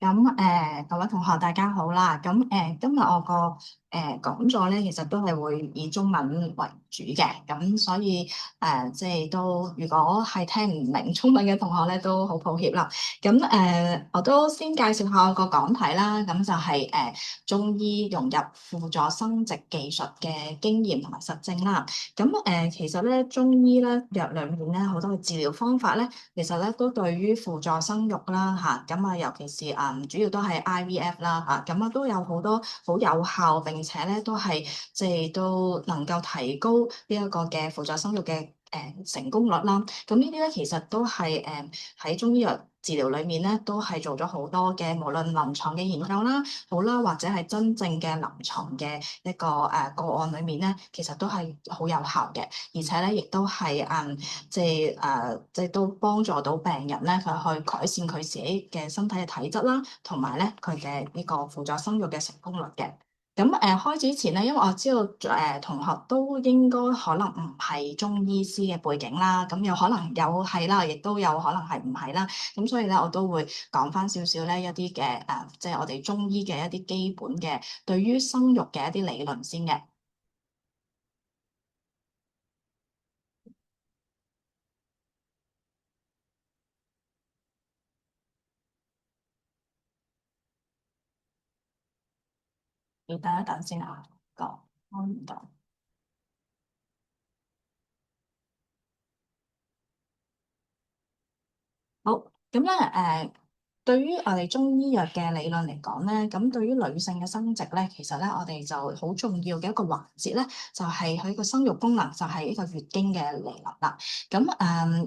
各位同學大家好啦。今日我個講座咧，其實都係會以中文為主嘅。咁所以即係都如果係聽唔明中文嘅同學咧，都好抱歉啦。我都先介紹下我個講題啦。咁就係中醫融入輔助生殖技術嘅經驗同埋實證啦。其實咧中醫咧藥裏面咧好多嘅治療方法咧。其實咧都對於輔助生育啦嚇，尤其是主要都係 IVF 啦嚇，都有好多好有效，並且咧都係即係都能夠提高呢一個嘅輔助生育嘅成功率啦。咁呢啲咧其實都係喺中醫藥治療裏面咧都係做咗好多嘅，無論臨床嘅研究啦，好啦，或者係真正嘅臨床嘅一個個案裏面咧，其實都係好有效嘅，而且咧亦都係即係都幫助到病人咧，佢去改善佢自己嘅身體嘅體質啦，同埋咧佢嘅呢個輔助生育嘅成功率嘅。開始之前咧，因為我知道同學都應該可能唔係中醫師嘅背景啦，咁有可能有係啦，亦都有可能係唔係啦。咁所以咧，我都會講翻少少咧一啲嘅即係我哋中醫嘅一啲基本嘅對於生育嘅一啲理論先嘅。要等一等先啊，講唔到。好，對於我哋中醫藥嘅理論嚟講咧，咁對於女性嘅生殖咧，其實咧我哋就好重要嘅一個環節咧，就係佢個生育功能，就係呢個月經嘅嚟臨啦。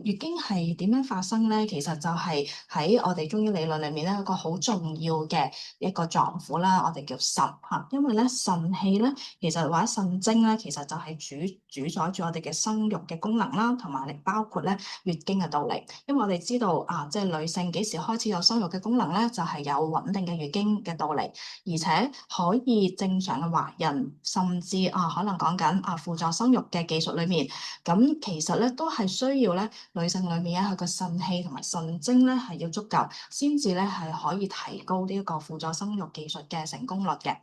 月經係點樣發生咧？其實就係喺我哋中醫理論裏面咧，一個好重要嘅一個臟腑啦，我哋叫腎嚇。因為咧腎氣咧，其實或者腎精咧，其實就係主宰住我哋嘅生育嘅功能啦，同埋包括咧月經嘅到嚟。因為我哋知道即係女性幾時開始有生育嘅功能咧，就係有穩定嘅月經嘅到嚟，而且可以正常嘅懷孕，甚至可能講緊輔助生育嘅技術裏面，咁其實咧都係需要咧女性裏面佢個腎氣同埋腎精咧係要足夠，先至咧係可以提高呢一個輔助生育技術嘅成功率嘅。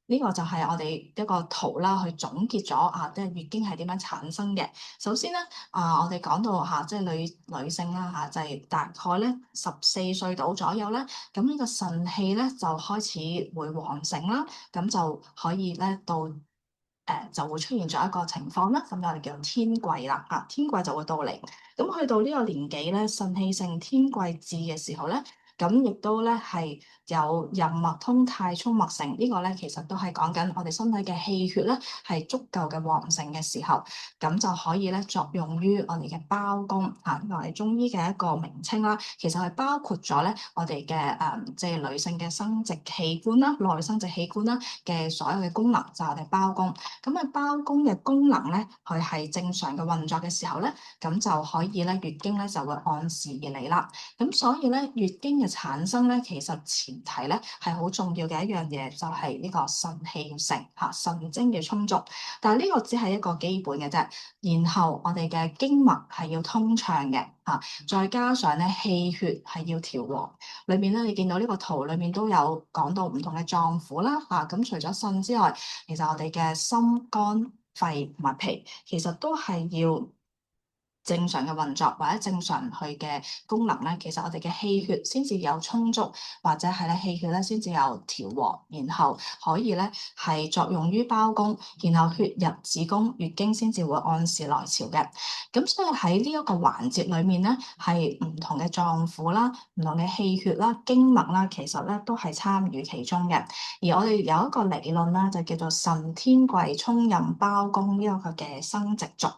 呢個就係我哋一個圖啦，去總結咗即係月經係點樣產生嘅。首先咧。我哋講到即係女性啦就係大概咧14歲到左右咧，咁呢個腎氣咧就開始會旺盛啦，咁就可以咧到就會出現咗一個情況啦，咁我哋叫做天季啦，天季就會到嚟，咁去到呢個年紀咧，腎氣盛天季至嘅時候咧，咁亦都咧係有任脈通太衝脈盛，呢個咧其實都係講緊我哋身體嘅氣血咧係足夠嘅旺盛嘅時候。咁就可以咧作用於我哋嘅胞宮呢個我哋中醫嘅一個名稱啦。其實係包括咗咧我哋嘅即係女性嘅生殖器官啦、內生殖器官啦嘅所有嘅功能，就係我哋胞宮。咁啊，胞宮嘅功能咧，佢係正常嘅運作嘅時候咧，咁就可以咧月經咧就會按時而嚟啦。咁所以咧月經嘅產生咧，其實前提咧係好重要嘅一樣嘢，就係呢個腎氣要盛腎精嘅充足。但係呢個只係一個基本嘅啫。然後我哋嘅經脈係要通暢嘅再加上咧氣血係要調和。裏面咧你見到呢個圖裏面都有講到唔同嘅臟腑啦咁除咗腎之外，其實我哋嘅心、肝、肺同埋脾，其實都係要正常嘅運作或者正常佢嘅功能咧，其實我哋嘅氣血先至有充足，或者係咧氣血咧先至有調和，然後可以咧係作用於胞宮，然後血入子宮，月經先至會按時來潮嘅。咁所以喺呢一個環節裏面咧，係唔同嘅臟腑啦、唔同嘅氣血啦、經脈啦，其實咧都係參與其中嘅。而我哋有一個理論啦，就叫做腎天癸衝任胞宮呢一個嘅生殖軸。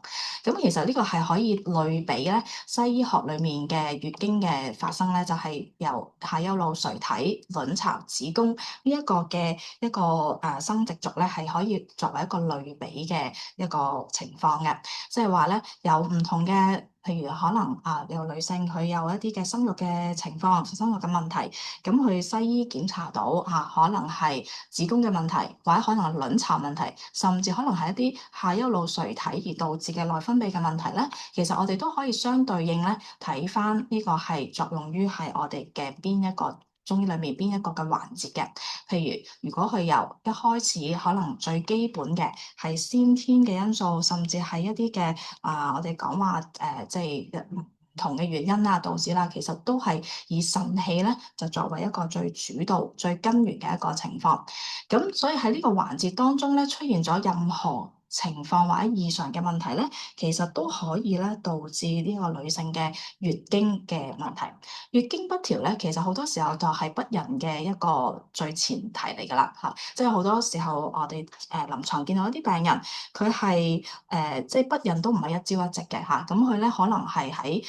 咁其實呢個係可以類比咧西醫學裏面嘅月經嘅發生咧，就係由下丘腦垂體、卵巢、子宮呢一個嘅一個生殖軸咧，係可以作為一個類比嘅一個情況嘅，即係話咧有唔同嘅譬如可能有女性佢有一啲嘅生育嘅情況、生育嘅問題，咁去西醫檢查到可能係子宮嘅問題，或者可能係卵巢問題，甚至可能係一啲下丘腦垂體而導致嘅內分泌嘅問題咧，其實我哋都可以相對應咧睇返呢個係作用於係我哋嘅邊一個中醫裏面邊一個嘅環節嘅。譬如如果佢由一開始可能最基本嘅係先天嘅因素，甚至係一啲嘅我哋講話即係唔同嘅原因啦，導致啦，其實都係以腎氣咧就作為一個最主導、最根源嘅一個情況。咁所以喺呢個環節當中咧，出現咗任何情況或者異常嘅問題咧，其實都可以咧導致呢個女性嘅月經嘅問題。月經不調咧，其實好多時候就係不孕嘅一個最前提嚟㗎啦嚇，即係好多時候我哋臨床見到一啲病人，佢係即係不孕都唔係一朝一夕嘅嚇，咁佢咧可能係喺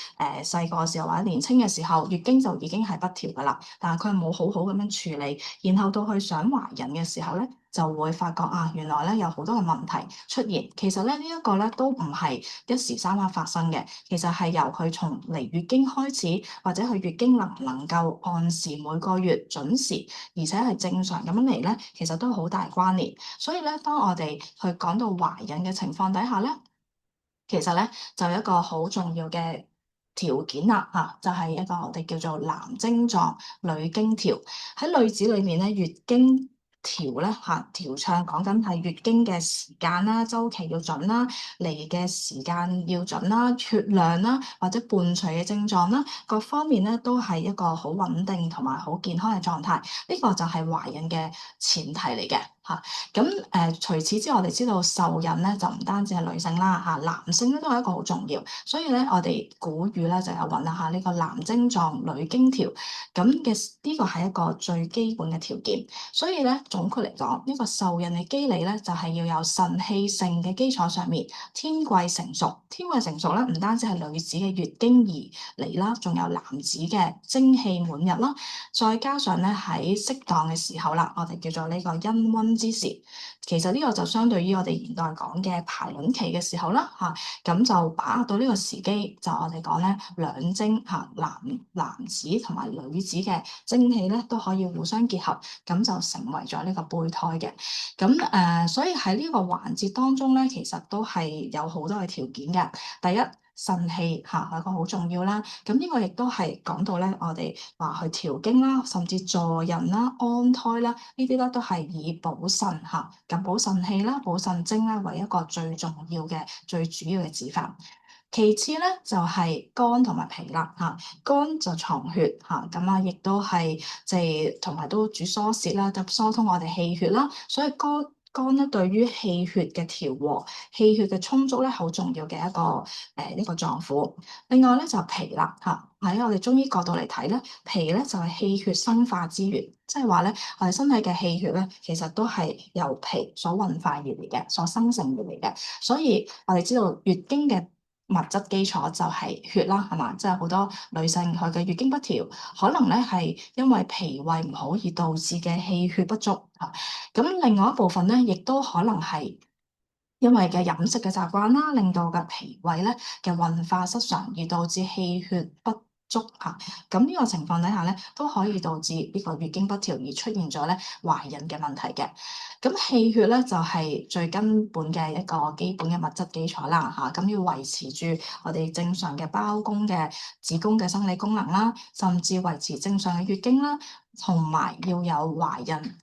細個嘅時候或者年青嘅時候，月經就已經係不調㗎啦，但係佢冇好好咁樣處理，然後到佢想懷孕嘅時候咧，就會發覺原來咧有好多嘅問題出現。其實咧呢一個咧都唔係一時三刻發生嘅，其實係由佢從嚟月經開始，或者佢月經能唔能夠按時每個月準時，而且係正常咁樣嚟咧，其實都好大關聯。所以咧，當我哋去講到懷孕嘅情況底下咧，其實咧就有一個好重要嘅條件啦，就係一個我哋叫做男精壯，女經調。喺女子裏面咧，月經調咧調暢講緊係月經嘅時間啦、週期要準啦、嚟嘅時間要準啦、血量啦或者伴隨嘅症狀啦，各方面咧都係一個好穩定同埋好健康嘅狀態。呢個就係懷孕嘅前提嚟嘅嚇。咁除此之外，我哋知道受孕咧就唔單止係女性啦嚇，男性咧都係一個好重要。所以咧，我哋古語咧就有揾下呢個男精壯，女經調咁嘅呢個係一個最基本嘅條件。所以咧，總括嚟講，呢個受孕嘅機理咧就係要有腎氣盛嘅基礎上面，天癸成熟。天癸成熟咧，唔單止係女子嘅月經而嚟啦，仲有男子嘅精氣滿日啦，再加上咧喺適當嘅時候啦，我哋叫做呢個陰溫之時。其實呢個就相對於我哋現代講嘅排卵期嘅時候啦咁就把握到呢個時機，就我哋講咧兩精男子同埋女子嘅精氣咧都可以互相結合，咁就成為咗呢個胚胎嘅。咁所以喺呢個環節當中咧，其實都係有好多嘅條件嘅。第一，腎氣係一個好重要啦。咁呢個亦都係講到咧，我哋話去調經啦，甚至助孕啦、安胎啦，呢啲咧都係以補腎咁補腎氣啦、補腎精啦為一個最重要嘅、最主要嘅指法。其次咧就係肝同埋脾啦肝就藏血咁亦都係即係同埋都主疏泄啦，就疏通我哋氣血啦，所以肝咧對於氣血嘅調和、氣血嘅充足咧，好重要嘅一個臟腑。另外咧就脾啦喺我哋中醫角度嚟睇咧，脾咧就係氣血生化之源，即係話咧我哋身體嘅氣血咧，其實都係由脾所運化而嚟嘅，所生成而嚟嘅。所以我哋知道月經嘅物質基礎就係血啦，係嘛？即係好多女性佢嘅月經不調，可能咧係因為脾胃唔好而導致嘅氣血不足咁另外一部分咧，亦都可能係因為嘅飲食嘅習慣啦，令到嘅脾胃咧嘅運化失常，而導致氣血不足咁呢個情況底下咧，都可以導致呢個月經不調而出現咗咧懷孕嘅問題嘅。咁氣血咧就係最根本嘅一個基本嘅物質基礎啦咁要維持住我哋正常嘅胞宮嘅子宮嘅生理功能啦，甚至維持正常嘅月經啦，同埋要有懷孕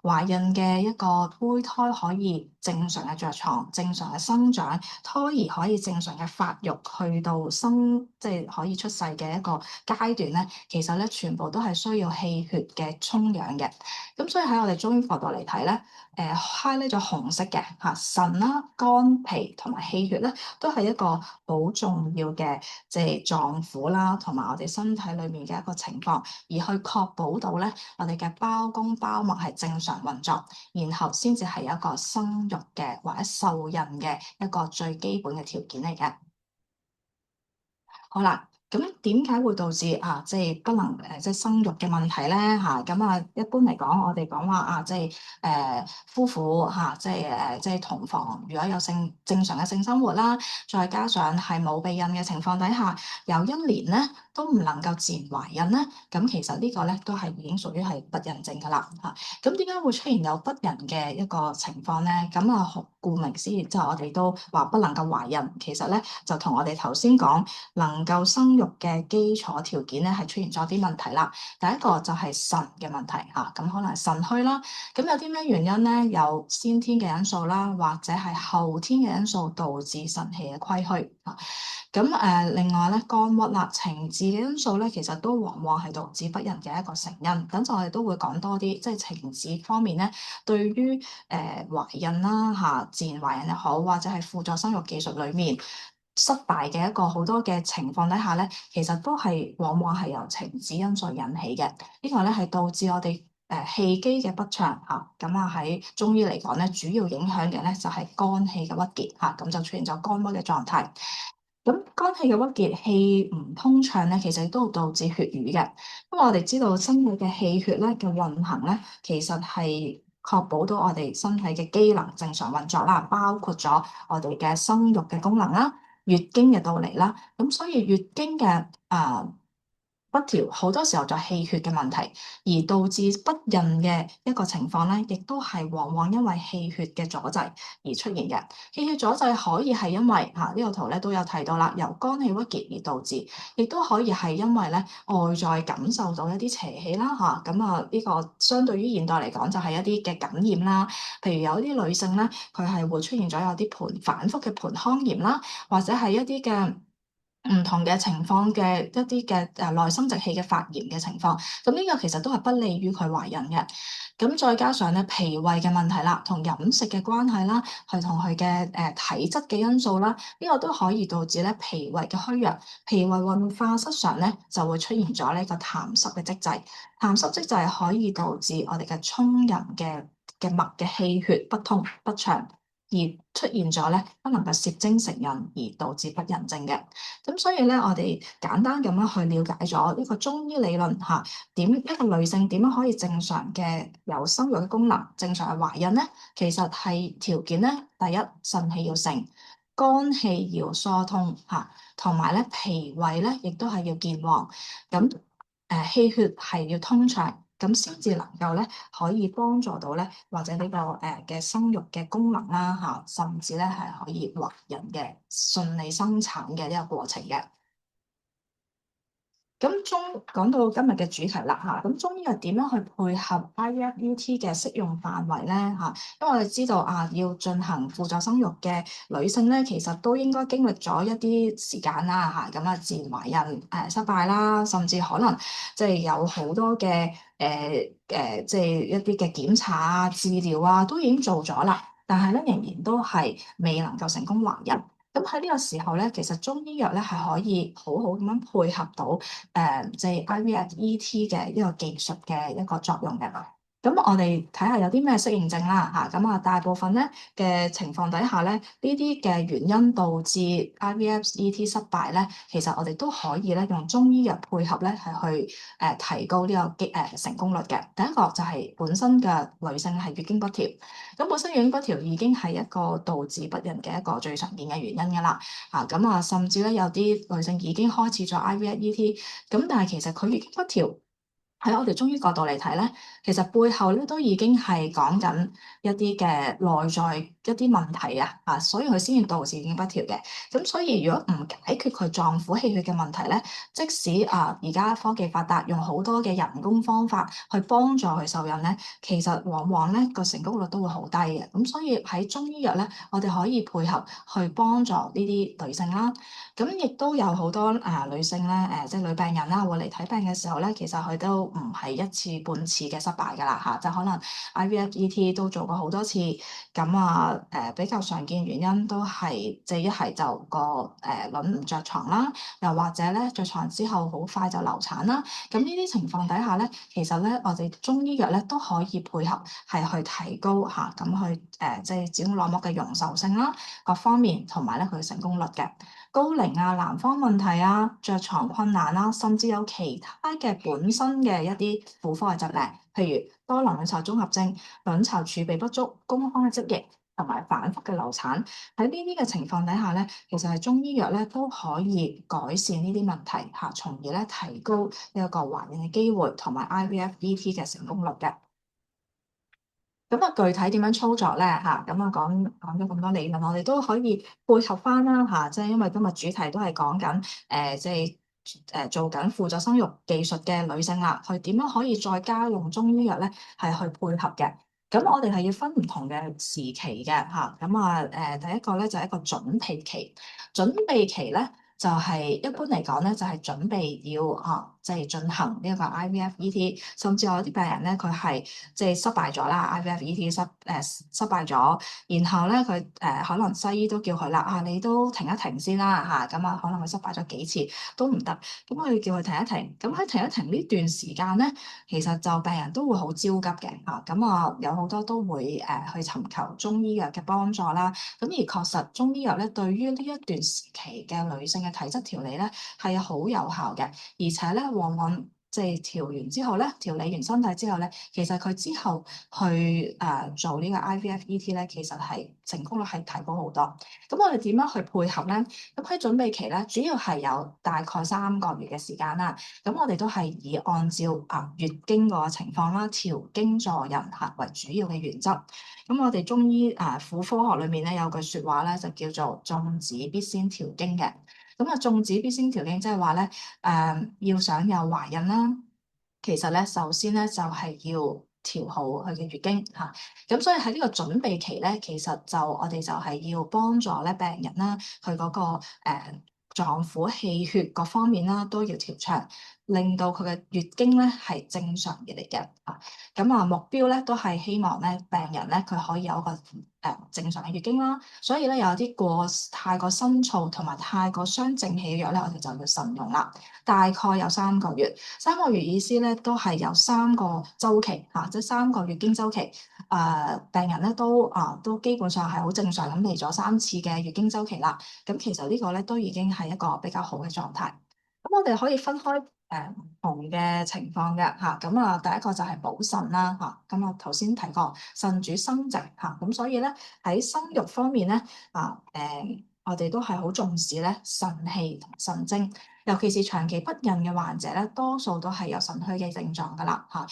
懷孕嘅一個胚胎可以正常嘅着床、正常嘅生長，胎兒可以正常嘅發育，去到即係可以出世嘅一個階段咧，其實咧全部都係需要氣血嘅充養嘅。咁所以喺我哋中醫角度嚟睇咧，highlight 咗紅色嘅腎啦、肝脾同埋氣血咧，都係一個好重要嘅即係臟腑啦，同埋我哋身體裏面嘅一個情況，而去確保到咧我哋嘅胞宮胞膜係正常運作，然後先至係一個生育嘅或者受孕嘅一個最基本嘅條件嚟嘅。好啦。咁點解會導致即係不能即係生育嘅問題咧嚇？咁一般嚟講，我哋講話即係夫婦即係即係同房，如果有正常嘅性生活啦，再加上係冇避孕嘅情況底下，有一年咧都唔能夠自然懷孕咧，咁其實呢個咧都係已經屬於係不孕症㗎啦嚇。咁點解會出現有不孕嘅一個情況咧？咁顧名思義，即係我哋都話不能夠懷孕，其實咧就同我哋頭先講能夠生育嘅基礎條件咧係出現咗啲問題啦。第一個就係腎嘅問題嚇，咁可能係腎虛啦。咁有啲咩原因咧？有先天嘅因素啦，或者係後天嘅因素導致腎氣嘅虧虛嚇。咁另外咧，肝鬱啦、情志嘅因素咧，其實都往往係導致不孕嘅一個成因。等陣我哋都會講多啲，即係情志方面咧，對於懷孕啦自然懷孕又好，或者係輔助生育技術裡面失敗嘅一個好多嘅情況底下咧，其實都係往往係由情志因素引起嘅。呢個咧係導致我哋氣機嘅不暢嚇。咁喺中醫嚟講咧，主要影響嘅咧就係肝氣嘅鬱結嚇，咁就出現咗肝鬱嘅狀態。咁肝氣嘅鬱結，氣唔通暢咧，其實都會導致血瘀嘅。因為我哋知道身體嘅氣血咧嘅運行咧，其實係確保到我哋身體嘅機能正常運作啦，包括咗我哋嘅生育嘅功能啦、月經嘅到嚟啦。咁所以月經嘅不調，好多時候就係氣血嘅問題，而導致不孕嘅一個情況咧，亦都係往往因為氣血嘅阻滯而出現嘅。氣血阻滯可以係因為呢個圖咧都有提到啦，由肝氣鬱結而導致，亦都可以係因為咧外在感受到一啲邪氣啦嚇。呢個相對於現代嚟講就係一啲嘅感染啦，譬如有啲女性咧，佢係會出現咗有啲反覆嘅盆腔炎啦，或者係一啲嘅唔同嘅情況嘅一啲嘅內生殖器嘅發炎嘅情況，咁呢個其實都係不利於佢懷孕嘅。咁再加上咧脾胃嘅問題啦，同飲食嘅關係啦，係同佢嘅體質嘅因素啦，呢個都可以導致咧脾胃嘅虛弱，脾胃運化失常咧就會出現咗呢個痰濕嘅積滯，痰濕積滯可以導致我哋嘅沖任嘅脈嘅氣血不通不暢。而出現咗咧，不能夠攝精成孕，而導致不孕症嘅。咁所以咧，我哋簡單咁樣去了解咗呢個中醫理論嚇，一個女性點樣可以正常嘅有生育嘅功能，正常嘅懷孕咧，其實係條件咧，第一腎氣要盛，肝氣要疏通嚇，同埋咧脾胃咧亦都係要健旺，咁氣血係要通暢。咁先至能夠咧，可以幫助到咧，或者呢個嘅生育嘅功能啦嚇，甚至咧係可以懷孕嘅順利生產嘅呢個過程嘅。咁講到今日嘅主題啦嚇，咁中醫又點樣去配合 IVF嘅適用範圍咧嚇？因為我哋知道要進行輔助生育嘅女性咧，其實都應該經歷咗一啲時間啦嚇，自然懷孕失敗啦，甚至可能即係有好多嘅即係一啲嘅檢查治療都已經做咗啦，但係咧仍然都係未能夠成功懷孕。咁喺呢個時候咧，其實中醫藥咧係可以好好咁樣配合到即係 IVF嘅一個技術嘅一個作用嘅。咁我哋睇下有啲咩適應症啦嚇。大部分咧嘅情況底下咧，呢啲嘅原因導致 IVF失敗咧，其實我哋都可以咧用中醫藥配合咧係去提高呢個成功率嘅。第一個就係本身嘅女性係月經不調。咁本身月經不調已經係一個導致不孕嘅一個最常見嘅原因㗎啦，甚至咧有啲女性已經開始咗 IVF，咁但係其實佢月經不調。喺我哋中醫角度嚟睇咧，其實背後咧都已經係講緊一啲嘅內在一啲問題所以佢先至導致月經不調嘅。咁所以如果唔解決佢臟腑氣血嘅問題咧，即使而家科技發達，用好多嘅人工方法去幫助佢受孕咧，其實往往咧個成功率都會好低嘅。咁所以喺中醫藥咧，我哋可以配合去幫助呢啲女性啦。咁亦都有好多女性咧即係女病人啦，會嚟睇病嘅時候咧，其實佢都唔係一次半次嘅失敗㗎啦嚇，就可能 IVF 都做過好多次，咁比較常見原因都係即係一係就個卵唔着床啦，又或者咧着床之後好快就流產啦。咁呢啲情況底下咧，其實咧我哋中醫藥咧都可以配合係去提高咁去即係子宮內膜嘅容受性啦，各方面同埋咧佢嘅成功率嘅。高齡啊、男方問題啊、着床困難啦，甚至有其他嘅本身嘅一啲婦科嘅疾病，譬如多囊卵巢綜合症、卵巢儲備不足、宮腔嘅積液同埋反覆嘅流產。喺呢啲嘅情況底下咧，其實係中醫藥咧都可以改善呢啲問題嚇，從而咧提高呢一個懷孕嘅機會同埋 IVF/ET 嘅成功率嘅。咁啊，具體點樣操作咧？嚇，咁啊講咗咁多理論，我哋都可以配合翻啦嚇，即係因為今日主題都係講緊即係做緊輔助生育技術嘅女性啦，佢點樣可以再加用中醫藥咧，係去配合嘅。咁我哋係要分唔同嘅時期嘅嚇，咁第一個咧就係一個準備期，準備期咧。就係一般嚟講咧，就係準備要即係進行呢一個 IVF/ET，甚至有啲病人咧，佢係即係失敗咗啦，IVF/ET 失敗咗，然後咧佢可能西醫都叫佢啦，你都停一停先啦嚇，咁可能佢失敗咗幾次都唔得，咁我要叫佢停一停，咁喺停一停呢段時間咧，其實就病人都會好焦急嘅嚇，咁有好多都會去尋求中醫藥嘅幫助啦。咁而確實中醫藥咧，對於呢一段時期嘅女性嘅體質調理咧係好有效嘅，而且咧往往即係調完之後咧，調理完身體之後咧，其實佢之後去做呢個 IVF/ET 咧，其實係成功率係提高好多。咁我哋點樣去配合咧？咁喺準備期咧，主要係有大概3個月嘅時間啦。咁我哋都係以按照月經個情況啦，調經助孕嚇為主要嘅原則。咁我哋中醫婦科學裏面咧有句説話咧，就叫做眾子必先調經嘅。咁眾子必先調經，即係話咧要想有懷孕啦，其實咧首先咧就係要調好佢嘅月經嚇。咁所以喺呢個準備期咧，其實我哋就係要幫助咧病人啦，佢嗰個臟腑氣血各方面啦都要調暢，令到佢嘅月經咧係正常嘅嚟嘅啊。目標咧都係希望咧病人咧佢可以有一個正常嘅月經啦。所以咧有啲太過新燥同埋太過傷正氣嘅藥咧，我哋就要慎用啦。大概有3個月，3個月意思咧都係有3個週期嚇，即係3個月經週期。病人咧都基本上係好正常咁嚟咗3次嘅月經週期啦。咁其實呢個咧都已經係一個比較好嘅狀態。咁我哋可以分開唔同嘅情況嘅嚇。第一個就係補腎啦嚇。我頭先提過腎主生殖嚇，咁所以咧喺生育方面咧我哋都係好重視咧腎氣同腎精，尤其是長期不孕嘅患者咧，多數都係有腎虛嘅症狀噶啦嚇。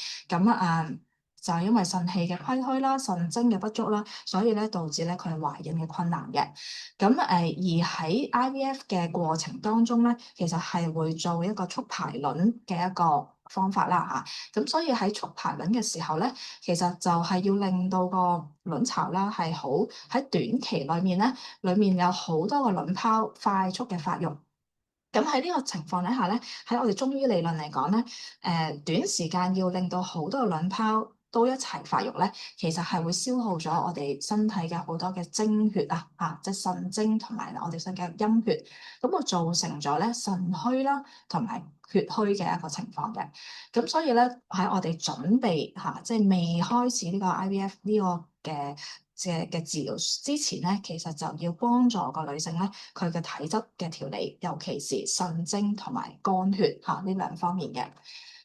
就係因為腎氣嘅虧虛啦、腎精嘅不足啦，所以咧導致咧佢懷孕嘅困難嘅。而喺 IVF 嘅過程當中咧，其實係會做一個促排卵嘅一個方法啦嚇。咁所以喺促排卵嘅時候咧，其實就係要令到個卵巢啦係好喺短期裏面咧，裡面有好多個卵泡快速嘅發育。咁喺呢個情況底下咧，喺我哋中醫理論嚟講咧，短時間要令到好多個卵泡都一齊發育咧，其實係會消耗咗我哋身體嘅好多嘅精血即係腎精同埋我哋身嘅陰血，咁啊造成咗咧腎虛啦同埋血虛嘅一個情況嘅。咁所以咧喺我哋準備即係未開始呢個 IVF 呢個嘅治療之前咧，其實就要幫助個女性咧，佢嘅體質嘅調理，尤其是腎精同埋肝血呢兩方面嘅。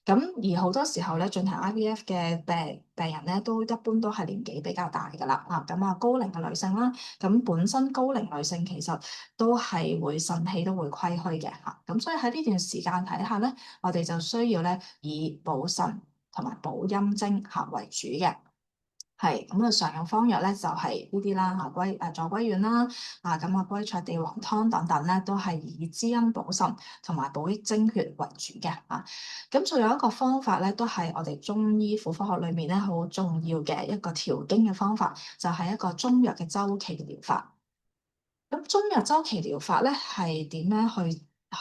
咁而好多時候咧，進行 IVF 嘅病人咧，都一般都係年紀比較大㗎啦。高齡嘅女性啦，咁本身高齡女性其實都係會腎氣都會虧虛嘅嚇。咁所以喺呢段時間睇下咧，我哋就需要咧以補腎同埋補陰精為主嘅。係咁常用方藥咧就係呢啲啦坐歸丸啦歸菜地黃湯等等咧，都係以滋陰補腎同埋補益精血為主嘅咁仲有一個方法咧，都係我哋中醫婦科學裏面咧好重要嘅一個調經嘅方法，就係一個中藥嘅周期療法。咁中藥周期療法咧係點樣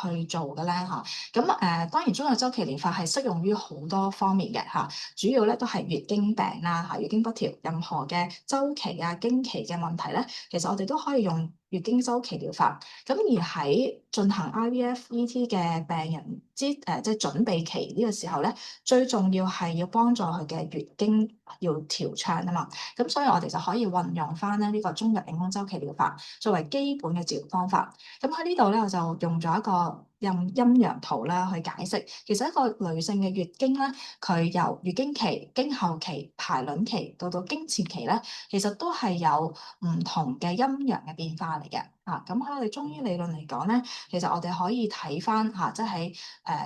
去做嘅咧嚇？當然中藥周期療法係適用於好多方面嘅嚇，主要咧都係月經病啦嚇，月經不調，任何嘅周期經期嘅問題咧，其實我哋都可以用月經周期療法。咁而喺進行 IVF/ET 嘅病人即係準備期呢個時候咧，最重要係要幫助佢嘅月經要調暢啊嘛。咁所以我哋就可以運用翻咧呢個中日人工周期療法作為基本嘅治療方法。咁喺呢度咧，我就用咗一個陰陽圖啦去解釋。其實一個女性嘅月經咧，佢由月經期、經後期、排卵期到經前期咧，其實都係有唔同嘅陰陽嘅變化嚟嘅。咁喺我哋中醫理論嚟講咧，其實我哋可以睇翻即係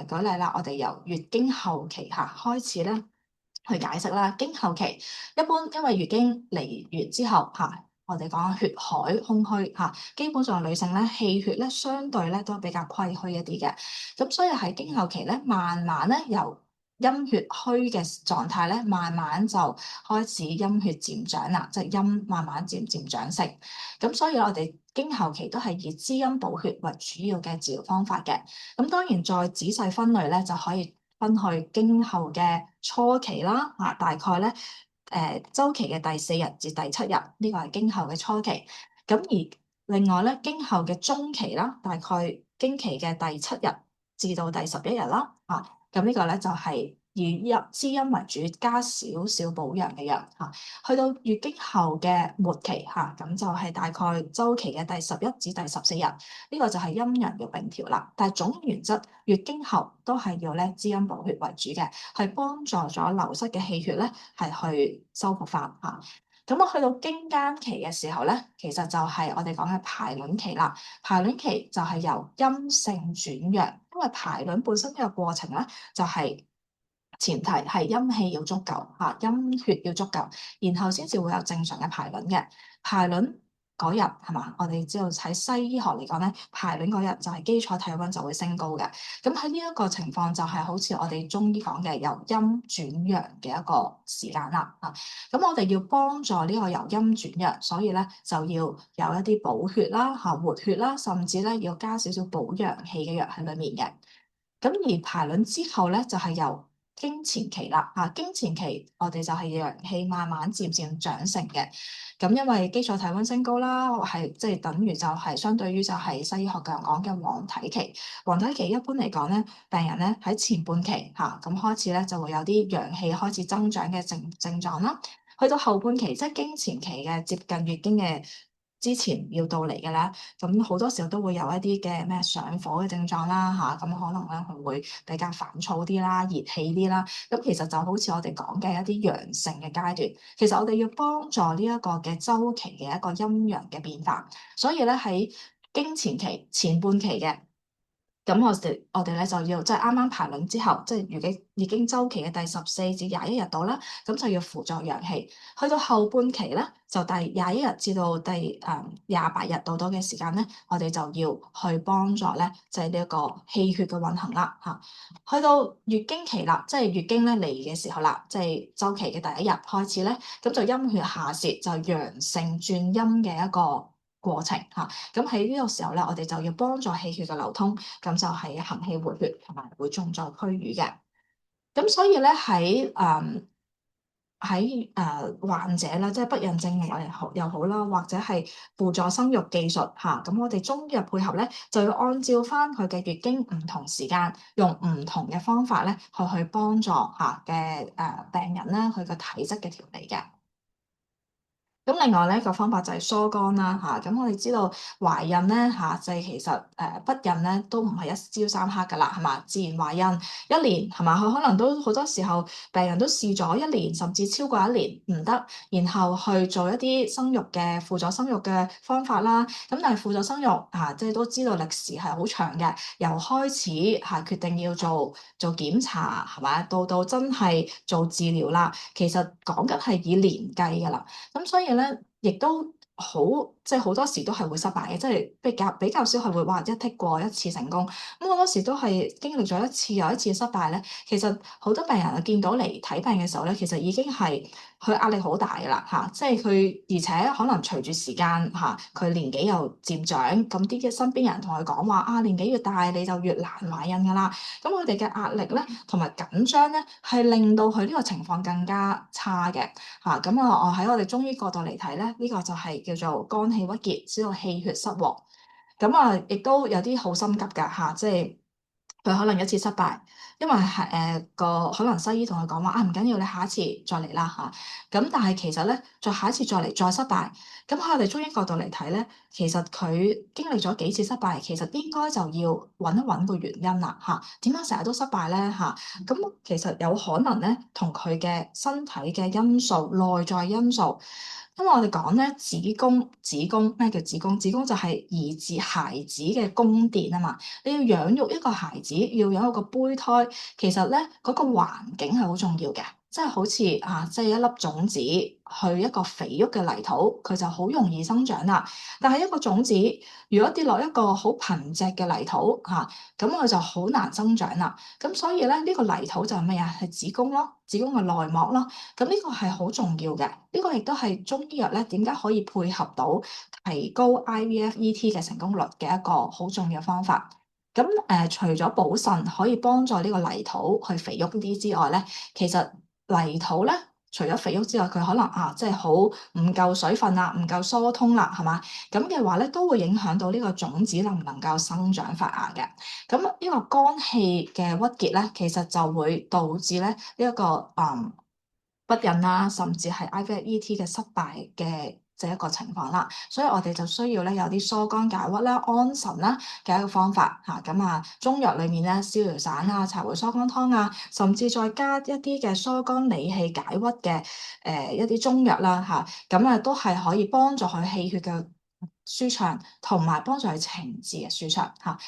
舉例啦，我哋由月經後期開始咧去解釋啦。經後期一般因為月經嚟完之後我哋講血海空虛基本上女性咧氣血咧相對咧都比較虧虛一啲嘅，咁所以喺經後期咧慢慢咧由陰血虛嘅狀態咧，慢慢就開始陰血漸長啦，即係陰慢慢漸漸長成。咁所以我哋經後期都係以滋陰補血為主要嘅治療方法嘅。咁當然再仔細分類咧，就可以分去經後嘅初期啦，大概咧週期嘅第4日至第7日，呢個係經後嘅初期。咁而另外咧，經後嘅中期啦，大概經期嘅第7日至到第11日啦，咁呢個咧就係以滋陰為主，加少少補陽嘅藥去到月經後嘅末期咁就係大概週期嘅第11至第14日，呢個就係陰陽嘅並調啦。但係總原則，月經後都係要咧滋陰補血為主嘅，係幫助咗流失嘅氣血咧係去修復翻咁我去到經間期嘅時候咧，其實就係我哋講嘅排卵期啦。排卵期就係由陰性轉陽，因為排卵本身呢個過程咧，就係前提係陰氣要足夠陰血要足夠，然後先至會有正常嘅排卵嘅。排卵嗰日係嘛？我哋知道喺西醫學嚟講咧，排卵嗰日就係基礎體溫就會升高嘅。咁喺呢一個情況就係好似我哋中醫講嘅由陰轉陽嘅一個時間啦咁我哋要幫助呢個由陰轉陽，所以咧就要有一啲補血啦活血啦，甚至咧要加少少補陽氣嘅藥喺裡面嘅。咁而排卵之後咧，就係由經前期啦經前期我哋就係陽氣慢慢漸漸長成嘅。咁因為基礎體溫升高啦，係即係等於就係相對於就係西醫學嘅講嘅黃體期。黃體期一般嚟講咧，病人咧喺前半期咁開始咧就會有啲陽氣開始增長嘅症狀啦。去到後半期，即係經前期嘅接近月經嘅之前要到嚟嘅啦，咁好多時候都會有一啲嘅咩上火嘅症狀啦咁可能咧佢會比較煩躁啲啦、熱氣啲啦，咁其實就好似我哋講嘅一啲陽性嘅階段，其實我哋要幫助呢一個嘅週期嘅一個陰陽嘅變化，所以咧喺經前期前半期嘅。咁我哋咧就要即係啱啱排卵之後，即係已經週期嘅第14至21日度啦，咁就要輔助陽氣。去到後半期咧，就第21日至到第28日度嘅時間咧，我哋就要去幫助咧，就係呢一個氣血嘅運行啦去到月經期啦，即係月經咧嚟嘅時候啦，即係週期嘅第1日開始咧，咁就陰血下泄，就陽盛轉陰嘅一個過程咁喺呢個時候咧，我哋就要幫助氣血嘅流通，咁就係行氣活血同埋會重在區瘀嘅。咁所以咧喺患者啦，即係不孕症又好啦，或者係輔助生育技術咁我哋中醫嘅配合咧，就要按照翻佢嘅月經唔同時間，用唔同嘅方法咧，去幫助嘅病人啦，佢個體質嘅調理嘅。咁另外咧個方法就係疏肝啦咁我哋知道懷孕咧就係其實不孕咧都唔係一朝三刻噶啦，係嘛？自然懷孕一年係嘛？佢可能都好多時候病人都試咗一年甚至超過一年唔得，然後去做一啲生育嘅輔助生育嘅方法啦。咁但係輔助生育即係都知道歷時係好長嘅，由開始決定要做檢查係嘛，到真係做治療啦，其實講緊係以年計㗎啦。咁所以咧，亦都即係好多時都係會失敗嘅，即係比較少係會話一剔過一次成功。咁好多時都係經歷咗一次又一次失敗咧。其實好多病人啊見到嚟睇病嘅時候咧，其實已經係佢壓力好大㗎啦即係佢而且可能隨住時間佢年紀又漸長，咁啲嘅身邊人同佢講話年紀越大你就越難懷孕㗎啦。咁佢哋嘅壓力咧同埋緊張咧，係令到佢呢個情況更加差嘅。咁我喺我哋中醫角度嚟睇咧，呢個就係叫做肝氣氣鬱結，使到氣血失和。咁啊，亦都有啲好心急㗎嚇，即係佢可能一次失敗，因為係個可能西醫同佢講話啊，唔緊要，你下一次再嚟啦嚇。咁但係其實咧，再下一次再嚟再失敗，咁喺我哋中醫角度嚟睇咧，其實佢經歷咗幾次失敗，其實應該就要揾一揾個原因啦嚇。點解成日都失敗咧嚇？咁其實有可能咧，同佢嘅身體嘅因素、內在因素。因為我哋講咧，子宮咩叫子宮？子宮就係兒子孩子嘅宮殿啊嘛。你要養育一個孩子，要有一個胚胎，其實咧嗰個環境係好重要嘅。即係好似即係一粒種子去一個肥沃嘅泥土，佢就好容易生長啦。但係一個種子如果跌落一個好貧瘠嘅泥土咁佢就好難生長啦。咁所以咧，呢個泥土就係咩啊？係子宮咯，子宮嘅內膜咯。咁呢個係好重要嘅，呢個亦都係中醫藥咧點解可以配合到提高 IVF/ET 嘅成功率嘅一個好重要方法。咁除咗補腎可以幫助呢個泥土去肥沃啲之外咧，其實泥土咧除咗肥沃之外，佢可能即係好唔夠水分啦，唔夠疏通啦，係嘛？咁嘅話咧都會影響到呢個種子能唔能夠生長發芽嘅。咁呢個肝氣嘅鬱結咧，其實就會導致咧呢一個不孕啦，甚至係 IVF/ET 嘅失敗嘅一個情況啦，所以我哋就需要咧有啲疏肝解鬱啦、安神啦嘅一個方法嚇。中藥裡面咧，逍遙散啊、柴胡疏肝湯啊，甚至再加一啲嘅疏肝理氣解鬱嘅一啲中藥啦嚇，都係可以幫助佢氣血嘅舒暢，同埋幫助佢情志嘅舒暢嚇。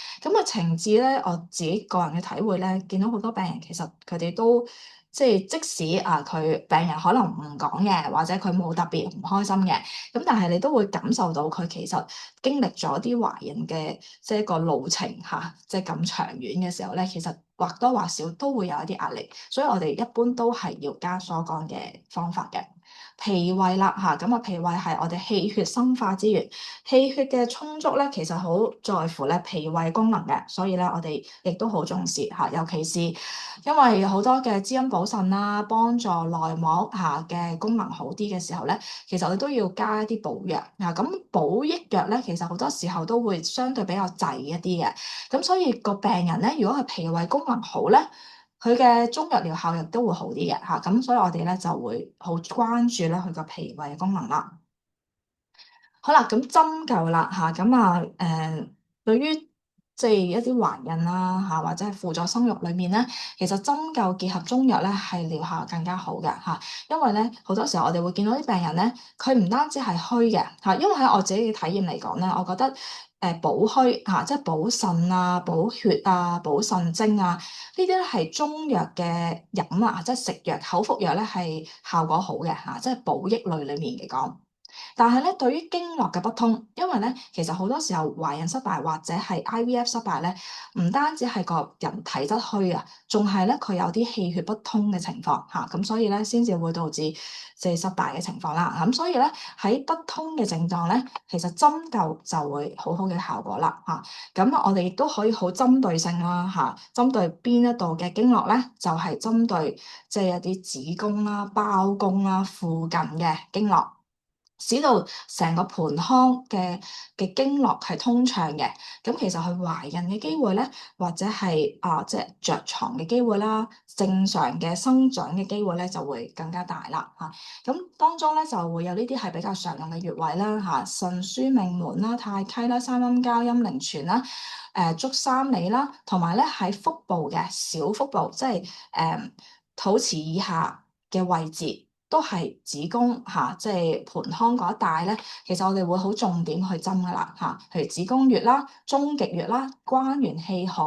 情志咧，我自己個人嘅體會咧，見到好多病人其實佢哋都即使佢病人可能唔講嘅，或者佢冇特別唔開心嘅，咁但係你都會感受到佢其實經歷咗啲懷孕嘅一個路程即係咁長遠嘅時候咧，其實或多或少都會有一啲壓力，所以我哋一般都係要加疏肝嘅方法嘅。脾胃啦脾胃係我哋氣血生化之源，氣血嘅充足咧，其實好在乎咧脾胃功能嘅，所以咧我哋亦都好重視尤其是因為好多嘅滋陰補腎啦，幫助內膜嘅功能好啲嘅時候咧，其實我哋都要加一啲補藥咁補益藥咧，其實好多時候都會相對比較滯一啲嘅，咁所以個病人咧，如果係脾胃功能好咧，佢嘅中藥療效亦都會好啲嘅咁所以我哋咧就會好關注咧佢個脾胃嘅功能啦。好啦，咁針灸啦對於即係一啲懷孕啦或者係輔助生育裏面咧，其實針灸結合中藥咧係療效更加好嘅因為咧好多時候我哋會見到啲病人咧，佢唔單止係虛嘅因為喺我自己嘅體驗嚟講咧，我覺得補虛即係補腎啊、補血啊、補腎精啊，呢啲咧係中藥嘅飲即係食藥口服藥咧係效果好嘅即係補益類裡面嚟講。但係咧，對於經絡嘅不通，因為咧，其實好多時候懷孕失敗或者係 IVF 失敗咧，唔單止係個人體質虛仲係咧佢有啲氣血不通嘅情況咁所以咧先至會導致即係失敗嘅情況啦。咁所以咧喺不通嘅症狀咧，其實針灸就會好好嘅效果啦咁我哋亦都可以好針對性啦針對邊一度嘅經絡咧，就係針對即係一啲子宮啦、包宮啦附近嘅經絡。使到成個盆腔嘅經絡係通暢嘅，咁其實佢懷孕嘅機會咧，或者係即係着床嘅機會啦，正常嘅生長嘅機會咧就會更加大啦咁當中咧就會有呢啲係比較常用嘅穴位啦腎俞命門啦、太溪啦、三陰交、陰陵泉啦、足三里啦，同埋咧喺腹部嘅小腹部，即係肚臍以下嘅位置。都係子宮即係盆腔嗰一帶咧，其實我哋會好重點去針噶啦譬如子宮穴啦、終極穴啦、關元氣海，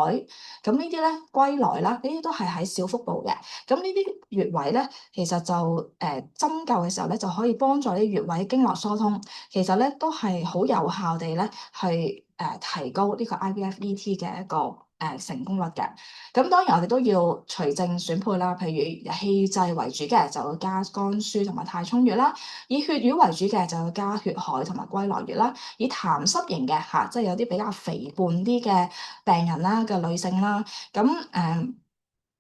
咁呢啲咧歸來啦，呢啲都係喺小腹部嘅。咁呢啲穴位咧，其實就針灸嘅時候咧，就可以幫助啲穴位經絡疏通，其實咧都係好有效地咧去提高呢個 IVF/ET 嘅一個成功率嘅。咁當然我哋都要隨症選配啦，譬如氣滯為主嘅就要加肝俞同埋太沖穴啦，以血瘀為主嘅就要加血海同埋歸來穴啦，以痰濕型嘅即係有啲比較肥胖啲嘅病人啦嘅女性啦，咁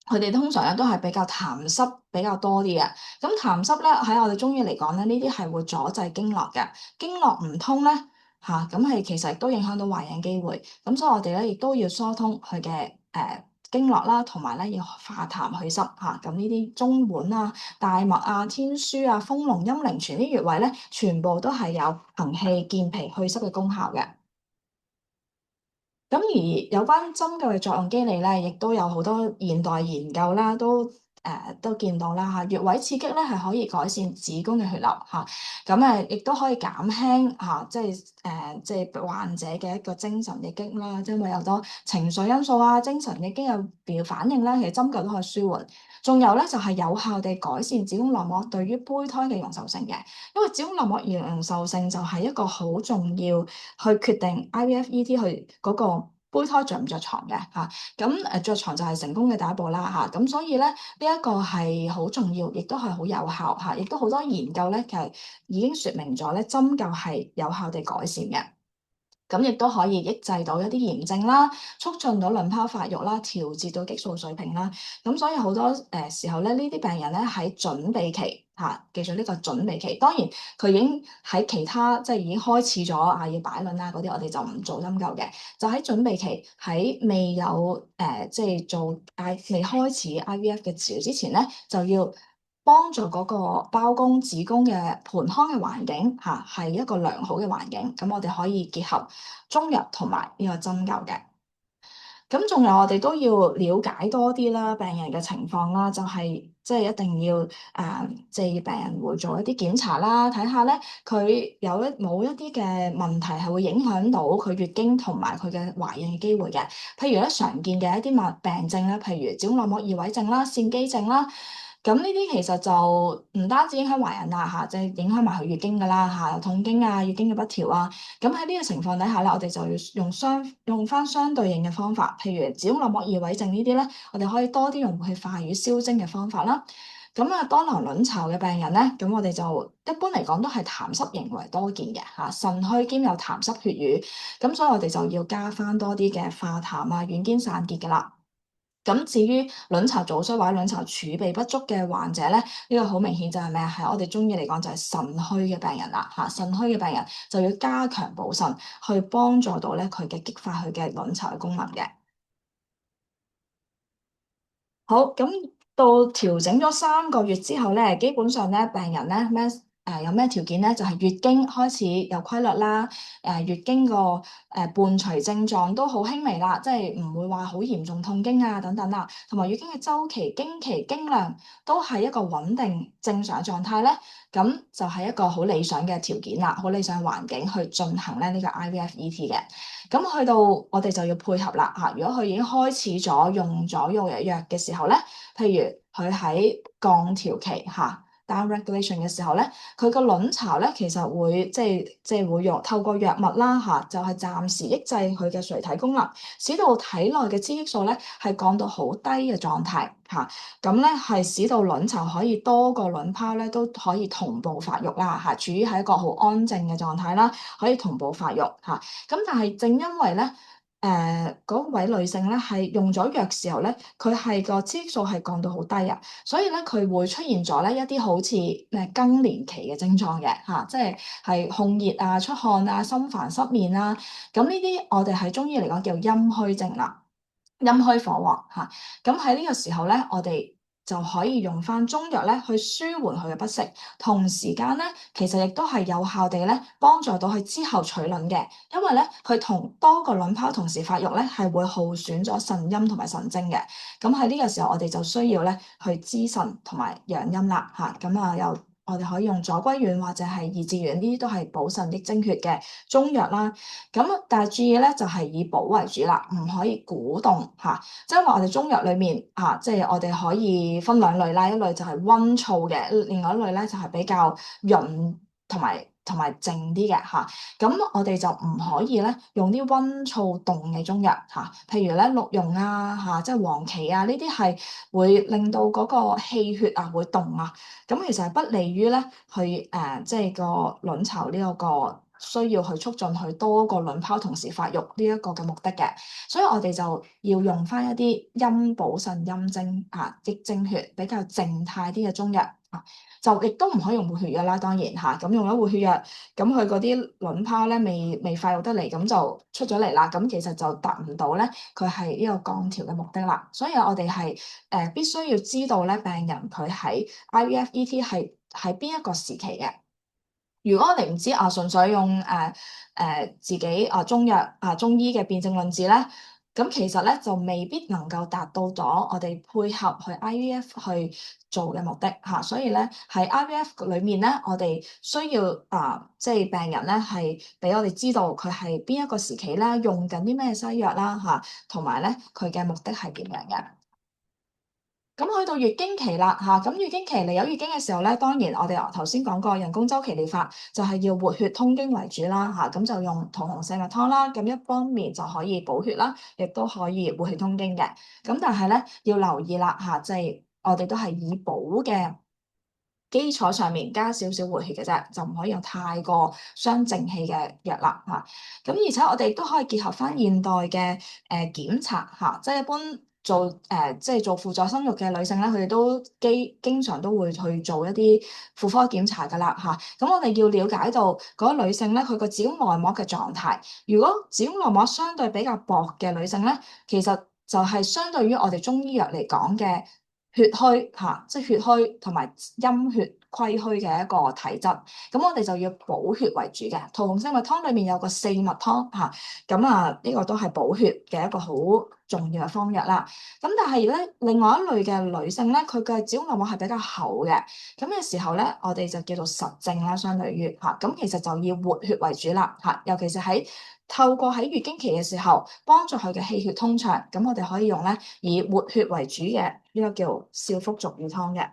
佢哋通常咧都係比較痰濕比較多啲嘅，咁痰濕咧喺我哋中醫嚟講咧，呢啲係會阻滯經絡嘅，經絡唔通咧。嚇，咁係其實亦都影響到懷孕機會。咁所以我哋咧亦都要疏通佢嘅經絡啦，同埋咧要化痰祛濕嚇。咁呢啲中脘啊、大脈啊、天樞啊、豐隆、陰陵泉啲穴位咧，全部都係有行氣、健脾、祛濕嘅功效嘅。咁而有關針灸嘅作用機理咧，亦都有好多現代研究啦，都見到啦嚇，穴位刺激咧係可以改善子宮嘅血流嚇，咁亦都可以減輕嚇，即係患者嘅一個精神嘅激啦，因為有多情緒因素啊、精神嘅激有表反應啦，其實針灸都可以舒緩。仲有咧就係有效地改善子宮內膜對於胚胎嘅容受性嘅，因為子宮內膜容受性就係一個好重要去決定 IVF/ET 去嗰個胚胎着唔着床嘅嚇。咁着床就係成功嘅第一步啦嚇。咁所以咧呢一個係好重要，亦都係好有效嚇，亦都好多研究咧其實已經説明咗咧針灸係有效地改善嘅。咁亦都可以抑制到一啲炎症啦，促進到卵泡發育啦，調節到激素水平啦。咁所以好多時候咧，呢啲病人咧喺準備期嚇，記住呢個準備期。當然佢已經喺其他即係已經開始咗要擺卵啊嗰啲，我哋就唔做針灸嘅。就喺準備期，喺未有即係未開始 IVF 嘅治療之前咧，就要幫助嗰個胞宮、子宮嘅盆腔嘅環境嚇，係一個良好嘅環境。咁我哋可以結合中藥同埋呢個針灸嘅。咁仲有我哋都要了解多啲啦，病人嘅情況啦，就係即係一定要即係病人會做一啲檢查啦，睇下咧佢有冇一啲嘅問題係會影響到佢月經同埋佢嘅懷孕嘅機會嘅。譬如咧常見嘅一啲病症咧，譬如子宮內膜異位症啦、腺肌症啦。咁呢啲其實就唔單止影響懷孕啦嚇，即係影響埋佢月經㗎啦嚇，痛經啊、月經嘅不調啊。咁喺呢個情況底下咧，我哋就要用翻相對應嘅方法，譬如子宮內膜異位症呢啲咧，我哋可以多啲用去化瘀消精嘅方法啦。咁多囊卵巢嘅病人咧，咁我哋就一般嚟講都係痰濕型為多見嘅嚇，腎虛兼有痰濕血瘀，咁所以我哋就要加翻多啲嘅化痰啊、軟堅散結㗎啦。咁至於卵巢早衰或者卵巢儲備不足嘅患者咧，呢個好明顯就係咩啊？係我哋中醫嚟講就係腎虛嘅病人啦嚇，腎虛嘅病人就要加強補腎，去幫助到咧佢嘅激發佢嘅卵巢嘅功能嘅。好，咁到調整咗3個月之後咧，基本上咧病人咧有咩條件咧？就係月經開始有規律啦，月經個伴隨症狀都好輕微啦，即係唔會話好嚴重痛經啊等等啦，同埋月經嘅週期、經期、經量都係一個穩定正常嘅狀態咧，咁就係一個好理想嘅條件啦，好理想嘅環境去進行咧呢個 IVF/ET 嘅。咁去到我哋就要配合啦嚇。如果佢已經開始咗用咗藥嘅時候咧，譬如佢喺降調期嚇 down regulation 嘅時候咧，佢個卵巢咧其實會即係會透過藥物啦嚇，就係暫時抑制佢嘅垂體功能，使到體內嘅雌激素咧係降到好低嘅狀態嚇。咁咧係使到卵巢可以多個卵泡咧都可以同步發育啦嚇，處於喺一個好安靜嘅狀態啦，可以同步發育嚇。咁但係正因為咧，嗰位女性咧係用咗藥時候咧，佢係個雌激素係降到好低啊，所以咧佢會出現咗咧一啲好似更年期嘅症狀嘅嚇，即係控熱啊、出汗啊、心煩失眠啊，咁呢啲我哋喺中醫嚟講叫陰虛症啦。陰虛火旺嚇，咁喺呢個時候咧，我哋就可以用翻中藥咧去舒緩佢嘅不適，同時間咧其實亦都係有效地咧幫助到佢之後取卵嘅，因為咧佢同多個卵泡同時發育咧係會耗損咗腎陰同埋腎精嘅，咁喺呢個時候我哋就需要咧去滋腎同埋養陰啦嚇，咁又我哋可以用左歸丸或者係二至丸，呢啲都係補腎益精血嘅中藥啦。咁但係注意咧，就係以補為主啦，唔可以鼓動嚇。即係話我哋中藥裡面嚇，即係我哋可以分兩類啦，一類就係溫燥嘅，另外一類咧就係比較潤同埋靜啲嘅嚇。咁我哋就唔可以咧用啲溫燥凍嘅中藥嚇，譬如咧鹿茸啊嚇，即係黃芪啊呢啲係會令到嗰個氣血啊會凍啊。咁其實係不利於咧去即係個卵巢呢一個需要去促進佢多個卵泡同時發育呢一個嘅目的嘅，所以我哋就要用翻一啲陰補腎陰精啊益精血比較靜態啲嘅中藥就亦都唔可以用活血藥啦，當然嚇，咁用咗活血藥，咁佢嗰啲卵泡咧未發育得嚟，咁就出咗嚟啦，咁其實就達唔到咧佢係呢個降潮嘅目的啦，所以我哋係必須要知道咧病人佢喺 IVF/ET 係喺邊一個時期嘅。如果我哋唔知純粹用自己中藥中醫嘅辨證論治咧，咁其實咧就未必能夠達到咗我哋配合去 IVF 去做嘅目的嚇，所以咧喺 IVF 裏面咧，我哋需要即係病人咧係俾我哋知道佢係邊一個時期啦，用緊啲咩西藥啦嚇，同埋咧佢嘅目的係點樣嘅。咁去到月經期啦嚇，咁月經期嚟有月經嘅時候咧，當然我哋頭先講過人工周期療法就係要活血通經為主啦嚇，咁就用桃紅四物湯啦，咁一方面就可以補血啦，亦都可以活血通經嘅。咁但係咧要留意啦嚇，即係我哋都係以補嘅基礎上面加少少活血嘅啫，就唔可以用太過傷正氣嘅藥啦嚇。咁而且我哋都可以結合翻現代嘅檢查嚇，即係一般即係做輔助生育嘅女性咧，佢哋都經常都會去做一啲婦科檢查噶啦嚇。咁我哋要了解到嗰個女性咧，佢個子宮內膜嘅狀態。如果子宮內膜相對比較薄嘅女性咧，其實就係相對於我哋中醫藥嚟講嘅血虛嚇，即係血虛同埋陰血虧虛嘅一個體質，咁我哋就要補血為主嘅。桃紅四物湯裏面有個四物湯嚇，咁呢個都係補血嘅一個好重要嘅方藥啦。咁但係咧，另外一類嘅女性咧，佢嘅子宮內膜係比較厚嘅，咁嘅時候咧，我哋就叫做實症啦，相對於嚇，咁其實就要活血為主啦嚇，尤其是透過喺月經期嘅時候，幫助佢嘅氣血通暢，咁我哋可以用咧以活血為主嘅呢個叫少腹逐乳湯嘅。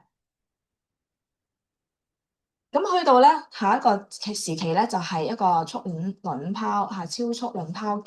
咁去到咧下一個時期咧，就係一個促卵泡超速卵泡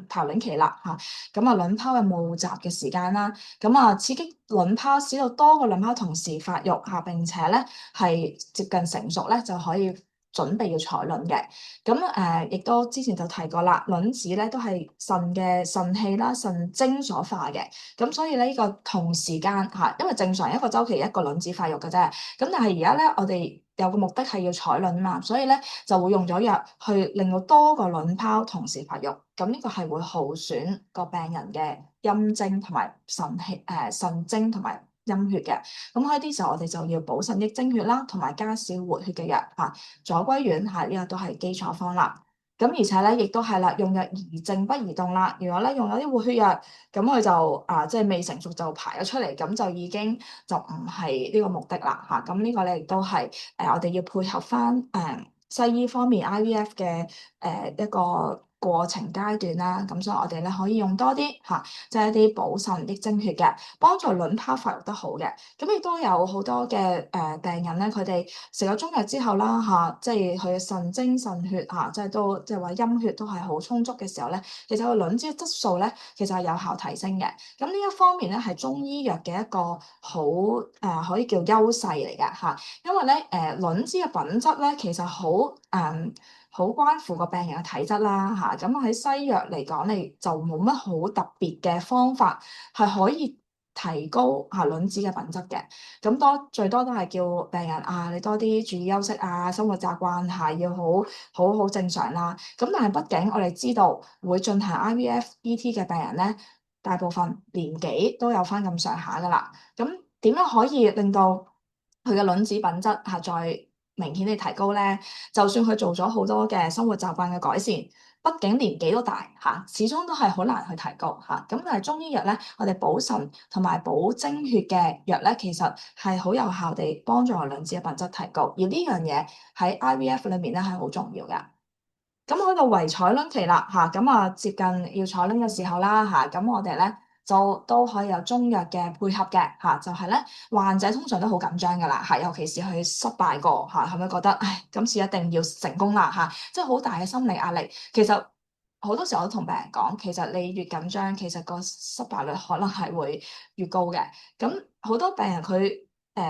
排卵期啦嚇。咁卵泡嘅募集嘅時間啦，咁刺激卵泡，使到多個卵泡同時發育嚇，並且咧係接近成熟咧，就可以準備要採卵嘅。咁亦都之前就提過啦，卵子咧都係腎氣啦、腎精所化嘅。咁所以咧呢個同時間嚇，因為正常一個週期一個卵子發育嘅啫。咁但係而家咧，我哋有個目的係要採卵嘛，所以咧就會用咗藥去令到多個卵泡同時發育。咁呢個係會耗損個病人嘅陰精同埋腎精同埋陰血嘅。咁喺啲時候，我哋就要補腎益精血啦，同埋加少活血嘅藥嚇。左歸丸呢個都係基礎方啦。咁而且咧，亦都係啦，用藥宜靜不宜動啦。如果咧用咗啲活血藥，咁佢就即係未成熟就排咗出嚟，咁就已經就唔係呢個目的啦嚇。咁呢個咧亦都係我哋要配合翻西醫方面 IVF 嘅一個過程階段啦。咁所以我哋咧可以用多啲即係一啲補腎益精血嘅，幫助卵泡發育得好嘅。咁亦都有好多嘅病人咧，佢哋食咗中藥之後啦即係佢嘅腎精腎血即係都即係話陰血都係好充足嘅時候咧，其實個卵子嘅質素咧，其實係有效提升嘅。咁呢一方面咧，係中醫藥嘅一個好可以叫優勢嚟嘅嚇，因為咧卵子嘅品質咧，其實好關乎個病人嘅體質啦嚇。咁喺西藥嚟講，你就冇乜好特別嘅方法係可以提高卵子嘅品質嘅。咁最多都係叫病人你多啲注意休息生活習慣係要好正常啦。咁但係畢竟我哋知道會進行 IVF/ET 嘅病人咧，大部分年紀都有翻咁上下噶啦。咁點樣可以令到佢嘅卵子品質再明顯地提高咧？就算佢做咗好多嘅生活習慣嘅改善，畢竟年紀都大始終都係好難去提高咁但係中醫藥咧，我哋補腎同埋補精血嘅藥咧，其實係好有效地幫助卵子嘅品質提高。而呢樣嘢喺 IVF 裏面咧係好重要嘅。咁去到圍採卵期啦接近要採卵嘅時候啦咁我哋咧就都可以有中藥嘅配合嘅就係咧患者通常都好緊張噶啦尤其是佢失敗過係咪覺得唉今次一定要成功啦即係好大嘅心理壓力。其實好多時候我都同病人講，其實你越緊張，其實個失敗率可能係會越高嘅。咁好多病人佢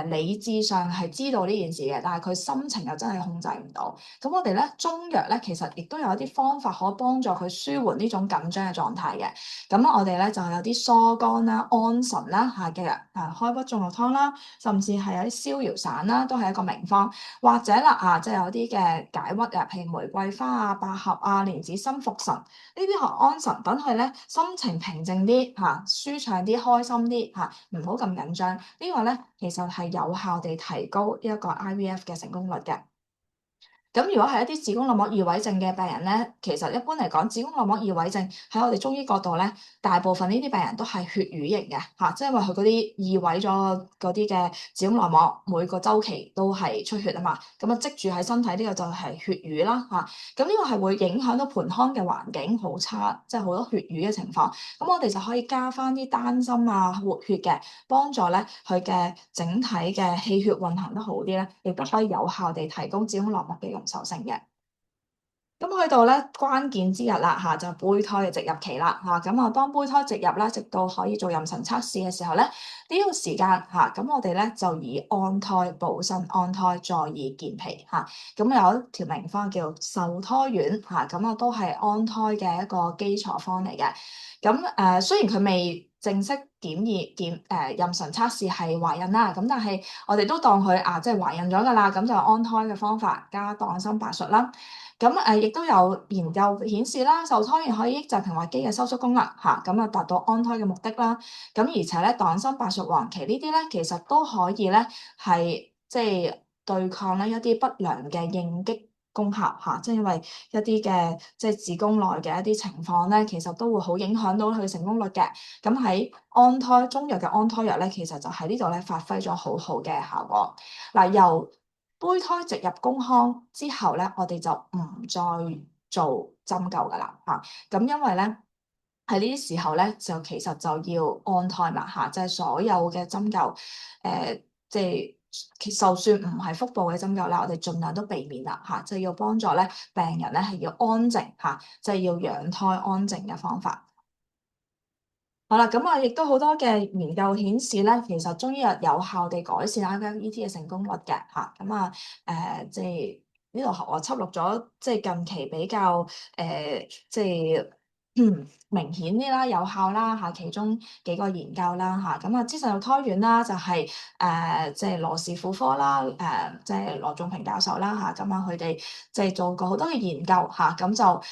理智上係知道呢件事嘅，但係佢心情又真係控制唔到。咁我哋咧中藥咧其實亦都有一啲方法可以幫助佢舒緩呢種緊張嘅狀態嘅。咁我哋咧就有啲疏肝啦、安神啦嚇嘅開骨種玉湯啦，甚至係有啲逍遙散啦，都係一個名方。或者啦即係有啲嘅解鬱啊，譬如玫瑰花啊、百合啊、蓮子心服神呢啲學安神，等佢咧心情平靜啲舒暢啲、開心啲唔好咁緊張。呢個咧其實係有效地提高呢一個 IVF 嘅成功率嘅。咁如果係一啲子宮內膜異位症嘅病人咧，其實一般嚟講，子宮內膜異位症喺我哋中醫角度咧，大部分呢啲病人都係血瘀型嘅即係因為佢嗰啲異位咗嗰啲嘅子宮內膜，每個週期都係出血啊嘛，咁積住喺身體呢個就係血瘀啦咁呢個係會影響到盆腔嘅環境好差，即係好多血瘀嘅情況。咁我哋就可以加翻啲丹參活血嘅，幫助咧佢嘅整體嘅氣血運行得好啲咧，亦都可以有效地提高子宮內膜嘅容受性嘅。咁去到咧關鍵之日啦就係胚胎嘅植入期啦當胚胎植入啦，直到可以做妊娠測試嘅時候咧，呢個時間咁我哋咧就以安胎補身安胎，再以健脾咁有一條名方叫受胎丸咁都係安胎嘅一個基礎方嚟嘅。咁雖然佢未正式妊娠測試係懷孕啦，咁但係我哋都當佢即係懷孕咗㗎啦，咁就安胎嘅方法加黨參白術啦。咁亦都有研究顯示啦，受胎丸可以抑制平滑肌嘅收縮功能咁達到安胎嘅目的啦。咁而且咧，黨參白術黃芪呢啲咧，其實都可以咧係即係對抗咧一啲不良嘅應激功效即係因為一啲嘅即係子宮內嘅一啲情況咧，其實都會好影響到佢成功率嘅。咁喺安胎中藥嘅安胎藥咧，其實就喺呢度咧發揮咗好好嘅效果。嗱，由胚胎植入宮腔之後咧，我哋就唔再做針灸㗎啦咁因為咧喺呢啲時候咧，就其實就要安胎嘛即係所有嘅針灸即係就算唔係腹部嘅針灸啦，我哋盡量都避免啦即係要幫助咧病人咧係要安靜即係要養胎安靜嘅方法。好啦，咁亦都好多嘅研究顯示咧，其實中醫藥有效地改善 IVF 嘅成功率嘅即係呢度我輯錄咗即係近期比較即係明顯啲啦、有效啦其中幾個研究啦資腎育胎丸啦就係即係羅氏婦科啦即係羅仲平教授啦佢哋即係做過好多嘅研究咁就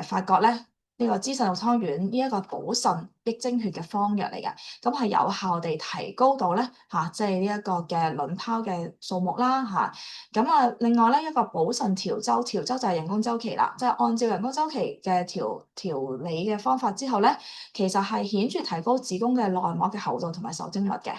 發覺咧。呢個資腎育胎丸呢一個補腎益精血嘅方藥嚟嘅，咁係有效地提高到咧即係呢一個嘅卵泡嘅數目啦另外咧一個補腎調週，調週就係人工週期啦，即係按照人工週期嘅調理嘅方法之後咧，其實係顯著提高子宮嘅內膜嘅厚度同埋受精率嘅。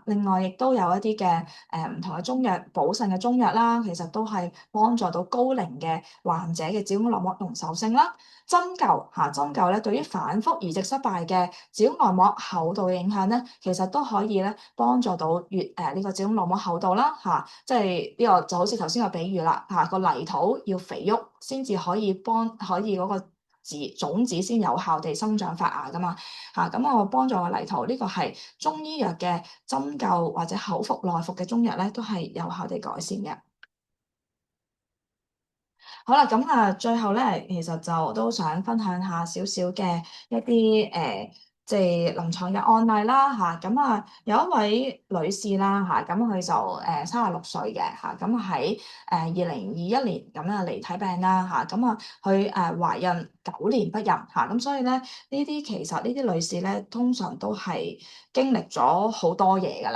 另外亦都有一啲嘅唔同嘅中藥補腎嘅中藥啦，其實都係幫助到高齡嘅患者嘅子宮內膜容受性啦。針灸咧，對於反覆移植失敗嘅子宮內膜厚度嘅影響咧，其實都可以咧幫助到呢個子宮內膜厚度啦即係呢個就好似頭先個比喻啦個泥土要肥沃先至可以嗰個種子先有效地生長發芽噶嘛咁我幫助個泥土呢個係中醫藥嘅針灸或者口服內服嘅中藥咧，都係有效地改善嘅。好啦，最後咧，其實就都想分享下少少嘅一啲即係臨床嘅案例啦有一位女士啦佢就36歲嘅喺2021年離體病啦佢懷孕9年不孕所以咧呢啲其實呢啲女士咧通常都係經歷咗好多嘢㗎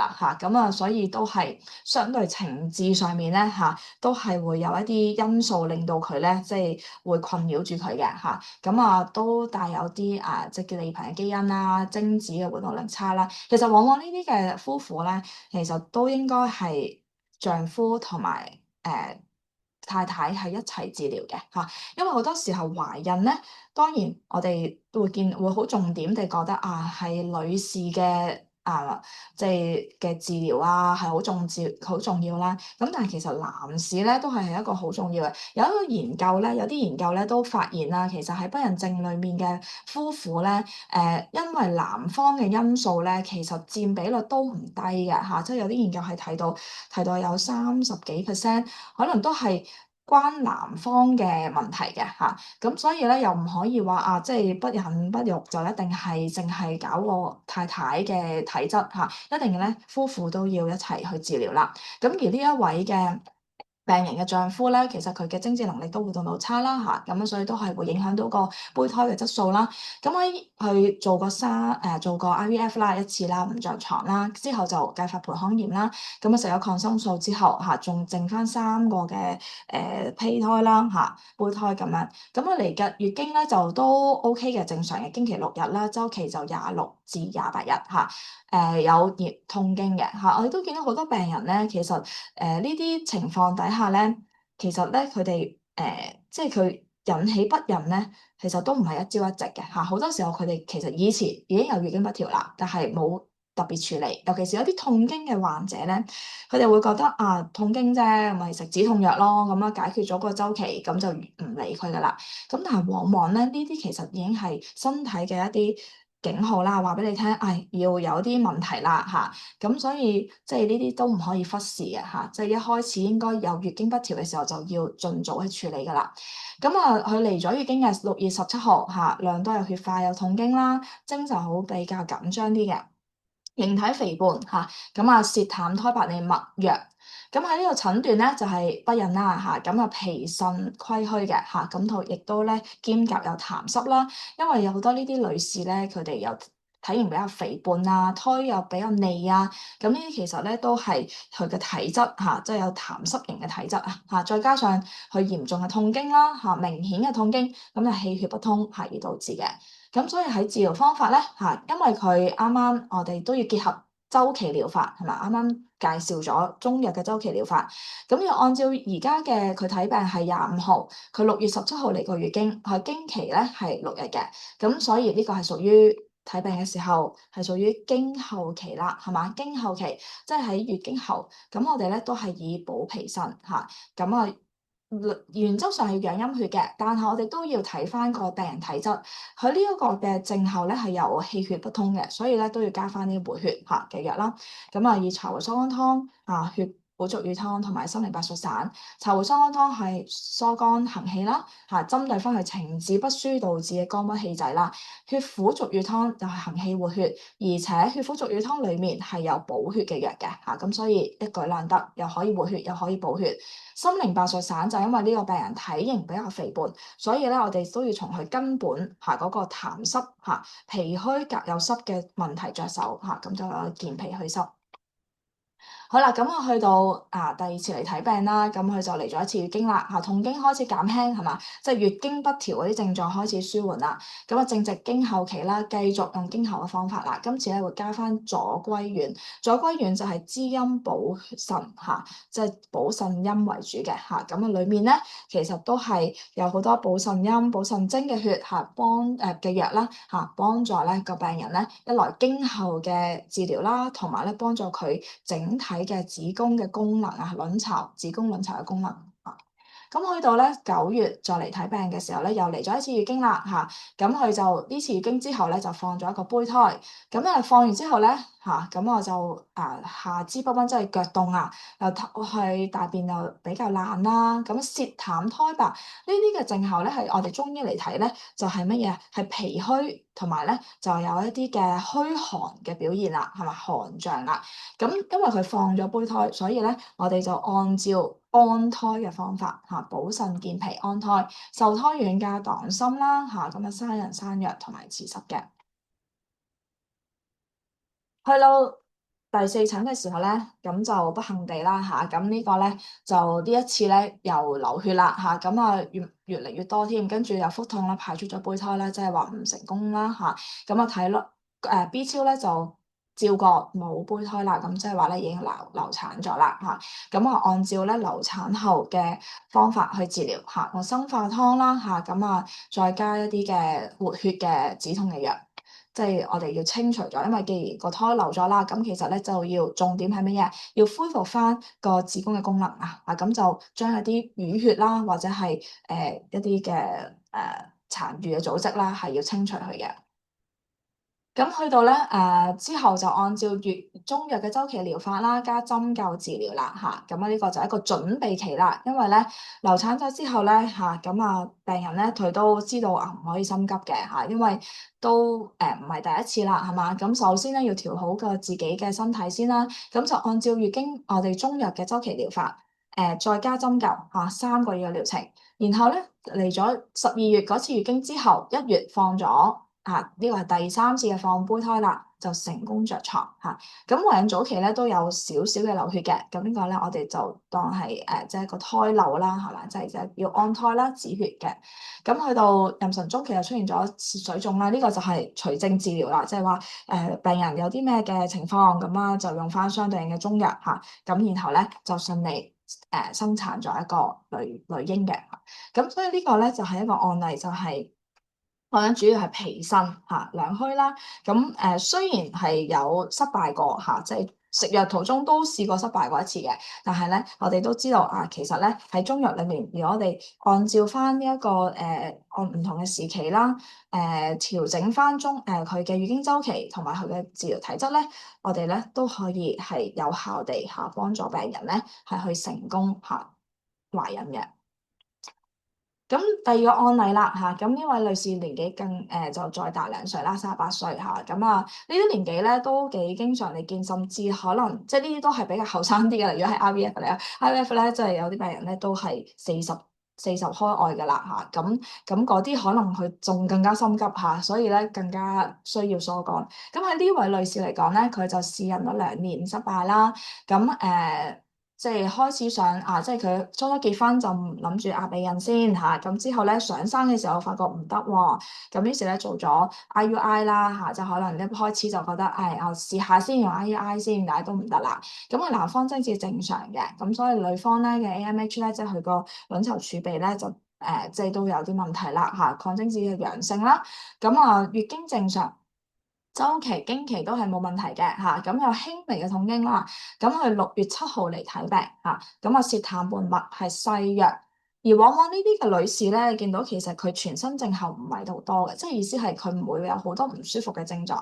啦所以都係相對情志上面咧都係會有一啲因素令到佢咧，即係會困擾住佢嘅都帶有啲即係叫離頻嘅基因啦、精子嘅活動力差啦。其實往往呢啲嘅夫婦咧，其實都應該係丈夫同埋太太係一齊治療嘅因為好多時候懷孕咧，當然我哋會好重點地覺得係女士嘅即係嘅治療啊，係好重要啦。咁但係其實男士咧都係一個好重要嘅。有一個研究咧，有啲研究咧都發現啦，其實喺不孕症裡面嘅夫婦咧，因為男方嘅因素咧，其實佔比率都唔低嘅嚇，即係有啲研究係提到有30幾%，可能都係關男方嘅問題嘅嚇。咁所以咧又唔可以話即係不孕不育就一定係淨係搞個太太嘅體質嚇，一定咧夫婦都要一齊去治療啦。咁而呢一位嘅病人嘅丈夫咧，其實佢嘅精子能力都活動度差啦嚇，咁所以都係會影響到個胚胎嘅質素啦。咁喺去做個 IVF 啦1次啦，唔着床啦，之後就繼發盆腔炎啦。咁食咗抗生素之後嚇，仲剩翻3個嘅胚胎啦嚇，胚胎咁樣。咁嚟嘅月經咧就都 OK 嘅，正常嘅經期6日啦，週期就26至28日嚇。有痛經嘅嚇，我哋都見到好多病人咧，其實呢啲情況底下咧，其實咧佢哋即係佢引起不孕咧，其實都唔係一朝一夕嘅嚇。好多時候佢哋其實以前已經有月經不調啦，但係冇特別處理，尤其是有啲痛經嘅患者咧，佢哋會覺得痛經啫，咪食止痛藥咯，咁樣解決咗個週期，咁就唔理佢噶啦。咁但係往往咧，呢啲其實已經係身體嘅一啲警號啦，話俾你聽，要有啲問題啦嚇。咁所以即係呢啲都唔可以忽視嘅嚇，即係一開始應該有月經不調嘅時候就要盡早去處理噶啦。咁佢嚟咗月經嘅6月17號嚇，量都有血塊有痛經啦，精就好比較緊張啲嘅。形體肥胖嚇，咁舌淡胎白脷脈弱，咁喺呢個診斷咧就係不孕啦嚇，咁脾腎虧虛嘅嚇，咁亦都咧兼夾有痰濕啦，因為有好多呢啲女士咧，佢哋有體型比較肥胖啊，胎又比較膩啊，咁呢啲其實咧都係佢嘅體質嚇，即係有痰濕型嘅體質嚇，再加上佢嚴重嘅痛經啦嚇，明顯嘅痛經，咁就氣血不通係而導致嘅。咁所以喺治療方法咧嚇，因為佢啱啱我哋都要結合周期療法係咪？啱啱介紹咗中藥嘅周期療法，咁要按照而家嘅佢睇病係25號，佢6月17號嚟個月經，佢經期咧係6日嘅，咁所以呢個係屬於睇病嘅時候係屬於經後期啦，係嘛？經後期即係喺月經後，咁我哋咧都係以補脾腎嚇，咁原則上係養陰血嘅，但係我哋都要睇翻個病人體質，佢呢一個嘅症候咧係有氣血不通嘅，所以咧都要加翻啲活血嚇嘅藥啦。咁以柴胡疏肝湯血補足乳湯同埋心靈白術散。柴胡疏肝湯係疏肝行氣啦嚇，針對翻佢情志不舒導致嘅肝鬱氣滯啦。血府逐乳湯就係行氣活血，而且血府逐乳湯裡面係有補血嘅藥嘅嚇，咁所以一舉兩得，又可以活血又可以補血。心靈白術散就因為呢個病人體型比較肥胖，所以咧我哋都要從佢根本嗰個痰濕脾虛隔有濕嘅問題着手咁就有健脾祛濕。好啦，咁我去到第2次嚟睇病啦，咁佢就嚟咗1次月經啦，痛經開始減輕係嘛，即係月經不調嗰啲症狀開始舒緩啦。咁正值經後期啦，繼續用經後嘅方法啦。今次咧會加翻左歸丸，左歸丸就係滋陰補腎即係補腎陰為主嘅嚇。咁裡面咧其實都係有好多補腎陰、補腎精嘅血嘅藥啦幫助咧個病人咧一來經後嘅治療啦，同埋咧幫助佢整體嘅子宮嘅功能子宮卵巢嘅功能咁去到咧9月再嚟睇病嘅時候咧，又嚟咗1次月經啦咁佢就呢次月經之後咧就放咗一個胚胎，咁放完之後咧咁我就下肢不溫，即係腳凍又去大便又比較爛啦，咁舌淡胎白呢啲嘅症候咧係我哋中醫嚟睇咧就係乜嘢？係脾虛同埋咧就有一啲嘅虛寒嘅表現啦，係咪寒脹啦？咁因為佢放咗胚胎，所以咧我哋就按照安胎嘅方法補腎健脾安胎，受胎丸加黨參啦咁生人山藥同埋慈濕嘅。去到第4診嘅時候咧，咁就不幸地啦咁呢個咧就呢一次咧又流血啦咁越嚟越多添，跟住又腹痛啦，排出咗胚胎啦，即係話唔成功啦咁睇落B 超咧就照過冇胚胎啦，咁即係話咧已經流產咗啦咁按照咧流產後嘅方法去治療用生化湯啦再加一啲嘅活血嘅止痛嘅藥。即係我哋要清除咗，因為既然個胎漏咗啦，咁其實咧就要重點係乜嘢？要恢復翻個子宮嘅功能啊！咁就將一啲淤血啦，或者係一啲嘅殘餘嘅組織啦，係要清除佢嘅。咁去到咧之後就按照中藥嘅周期療法啦，加針灸治療啦嚇。咁呢個就係一個準備期啦，因為咧流產咗之後咧病人咧佢都知道唔可以心急嘅因為都唔係第一次啦，係嘛？咁首先咧要調好個自己嘅身體先啦，咁就按照月經我哋中藥嘅周期療法，再加針灸3個月嘅療程，然後咧嚟咗12月嗰次月經之後，1月放咗。呢個係第3次嘅放胚胎啦，就成功着床嚇。咁懷孕早期咧都有少少嘅流血嘅，咁呢個咧我哋就當係即係個胎漏啦，係嘛？即係要安胎啦，止血嘅。咁去到妊娠中期就出現咗水腫啦，呢個就係隨症治療啦，即係話病人有啲咩嘅情況咁啦，就用翻相對應嘅中藥嚇，咁然後咧就順利生產咗一個女嬰嘅。咁所以呢個咧就係一個案例，就係。我諗主要係脾腎兩虛啦，咁雖然係有失敗過即係食藥途中都試過失敗過一次嘅，但係咧我哋都知道其實咧喺中藥裏面，如果我哋按照翻呢一個按唔同嘅時期啦，調整翻佢嘅月經周期同埋佢嘅治療體質咧，我哋咧都可以係有效地幫助病人咧係去成功懷孕嘅。咁第二個案例啦咁呢位女士年紀就再大2歲啦，38歲咁呢啲年紀咧都幾經常你見，甚至可能即係呢啲都係比較後生啲嘅。如果係 IVF 嚟IVF 咧即係有啲病人咧都係40開外㗎啦咁嗰啲可能佢仲更加心急所以咧更加需要疏肝。咁喺呢位女士嚟講咧，佢就試孕咗2年失敗啦，即係開始想即係佢初結婚就諗住避孕先咁之後咧想生嘅時候發覺唔得喎，咁於是咧做咗 IUI 啦就可能一開始就覺得我試下先用 IUI 先，但係都唔得啦。咁男方精子正常嘅，咁所以女方咧嘅 AMH 咧即係佢個卵巢儲備咧就即係都有啲問題啦抗精子嘅陽性啦，咁月經正常。週期、經期都係冇問題嘅咁有輕微嘅痛經啦。咁佢6月7號嚟睇病咁舌淡伴脈係細弱，而往往呢啲嘅女士咧，見到其實佢全身症候唔係好多嘅，即係意思係佢唔會有好多唔舒服嘅症狀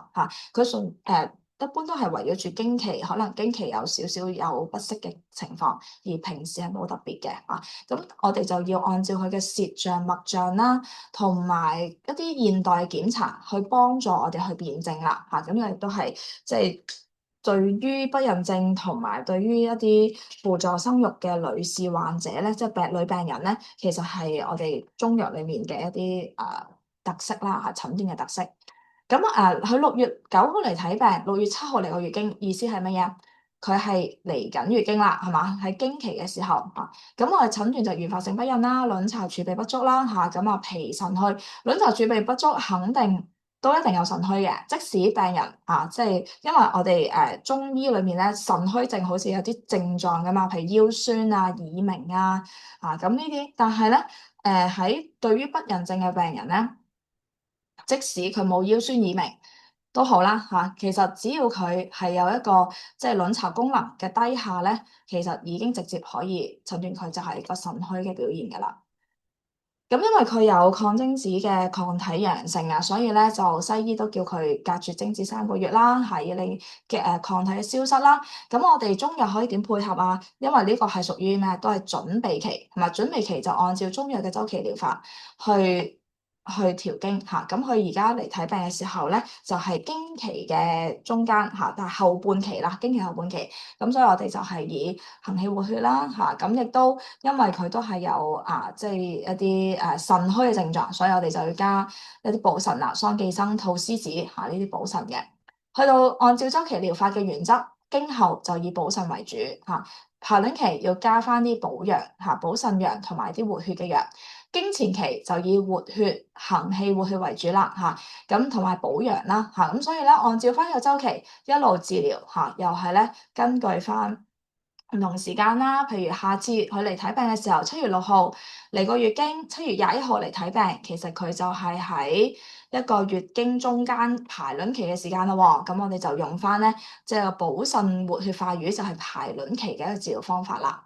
佢一般都係圍繞住經期，可能經期有少少有不適嘅情況，而平時係冇特別嘅咁我哋就要按照佢嘅舌象、脈象啦，同埋一啲現代檢查去幫助我哋去辨證啦咁亦都係即係對於不孕症同埋對於一啲輔助生育嘅女士患者咧，即係女病人咧，其實係我哋中藥裡面嘅一啲特色啦診斷嘅特色。咁佢6月9號嚟睇病，6月7號嚟個月經，意思係乜嘢？佢係嚟緊月經啦，係嘛？喺經期嘅時候咁我哋診斷就原發性不孕啦，卵巢儲備不足啦咁脾腎虛，卵巢儲備不足肯定都一定有腎虛嘅，即使病人即係因為我哋中醫裏面咧腎虛症好似有啲症狀噶嘛，譬如腰酸耳鳴咁呢啲，但係咧喺對於不孕症嘅病人咧。即使佢冇腰酸耳鳴都好啦其實只要佢係有一個即係卵巢功能嘅低下咧，其實已經直接可以診斷佢就係個腎虛嘅表現㗎啦。咁因為佢有抗精子嘅抗體陽性所以咧就西醫都叫佢隔絕精子3個月啦，要你嘅抗體消失啦。咁我哋中藥可以點配合因為呢個係屬於咩？都係準備期，同埋準備期就按照中藥嘅周期療法去調經咁佢而家嚟睇病嘅時候咧，就係經期嘅中間但係後半期啦，經期後半期。咁所以我哋就係以行氣活血啦咁亦都因為佢都係有即係一啲腎虛嘅症狀，所以我哋就要加一啲補腎桑寄生、菟絲子呢啲補腎嘅。去到按照周期療法嘅原則，經後就以補腎為主排卵期要加翻啲補陽補腎陽同埋啲活血嘅藥。經前期就以活血、行氣活血為主啦咁同埋補陽啦咁所以咧按照翻個周期一路治療又係咧根據翻唔同時間啦，譬如下次佢嚟睇病嘅時候，7月6號嚟個月經，7月21號嚟睇病，其實佢就係喺一個月經中間排卵期嘅時間啦喎，咁我哋就用翻咧即係個補腎活血化瘀，就係排卵期嘅一個治療方法啦。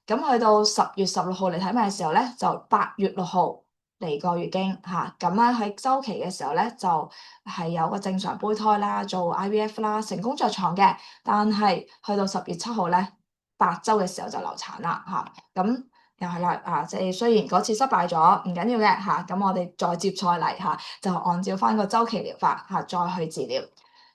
咁去到10月16號嚟睇埋嘅時候咧，就8月6號嚟個月經嚇，咁咧喺週期嘅時候咧就係有個正常胚胎啦，做 IVF 啦，成功着床嘅，但係去到10月7號咧8週嘅時候就流產啦嚇，咁又係啦即係雖然嗰次失敗咗，唔緊要嘅嚇，咁我哋再接再厲嚇，就按照翻個週期療法嚇再去治療，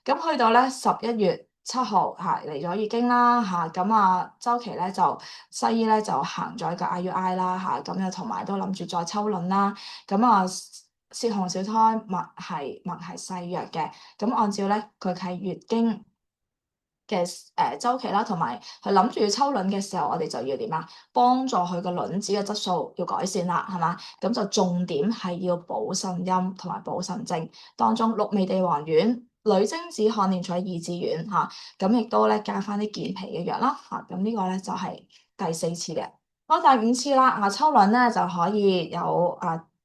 咁去到咧11月7號嚟咗月經啦嚇，咁週期咧就西醫咧就行咗一個 IUI 啦嚇，咁又同埋都諗住再抽卵啦，咁泄洪小胎脈係細弱嘅，咁按照咧佢係月經嘅週期啦，同埋佢諗住要抽卵嘅時候，我哋就要點啊？幫助佢個卵子嘅質素要改善啦，係嘛？咁就重點係要補腎陰同埋補腎精，當中鹿味地黃丸、女精子旱煉取二字丸嚇，咁亦都咧加翻啲健脾嘅藥啦嚇，咁呢個咧就係第4次嘅。第5次啦，抽卵咧就可以有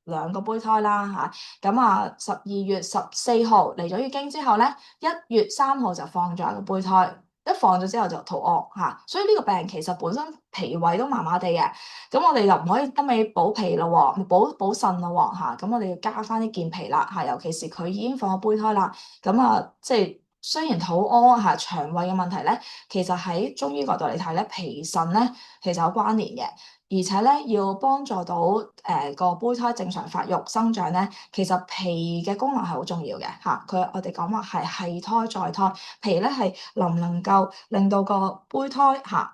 2個胚胎啦嚇，咁12月14號嚟咗月經之後咧，1月3號就放咗一個胚胎，一放咗之後就肚屙嚇，所以呢個病人其實本身脾胃都麻麻地嘅，咁我哋又唔可以一味補脾咯喎，補腎咯喎嚇，咁我哋要加翻啲健脾啦嚇，尤其是佢已經放咗胚胎啦，咁即係雖然肚屙嚇腸胃嘅問題咧，其實喺中醫角度嚟睇咧，脾腎咧其實有關聯嘅。而且咧，要幫助到個胚胎正常發育生長咧，其實脾嘅功能係好重要嘅嚇。我哋講話係繫胎在胎，脾咧係能唔能夠令到個胚胎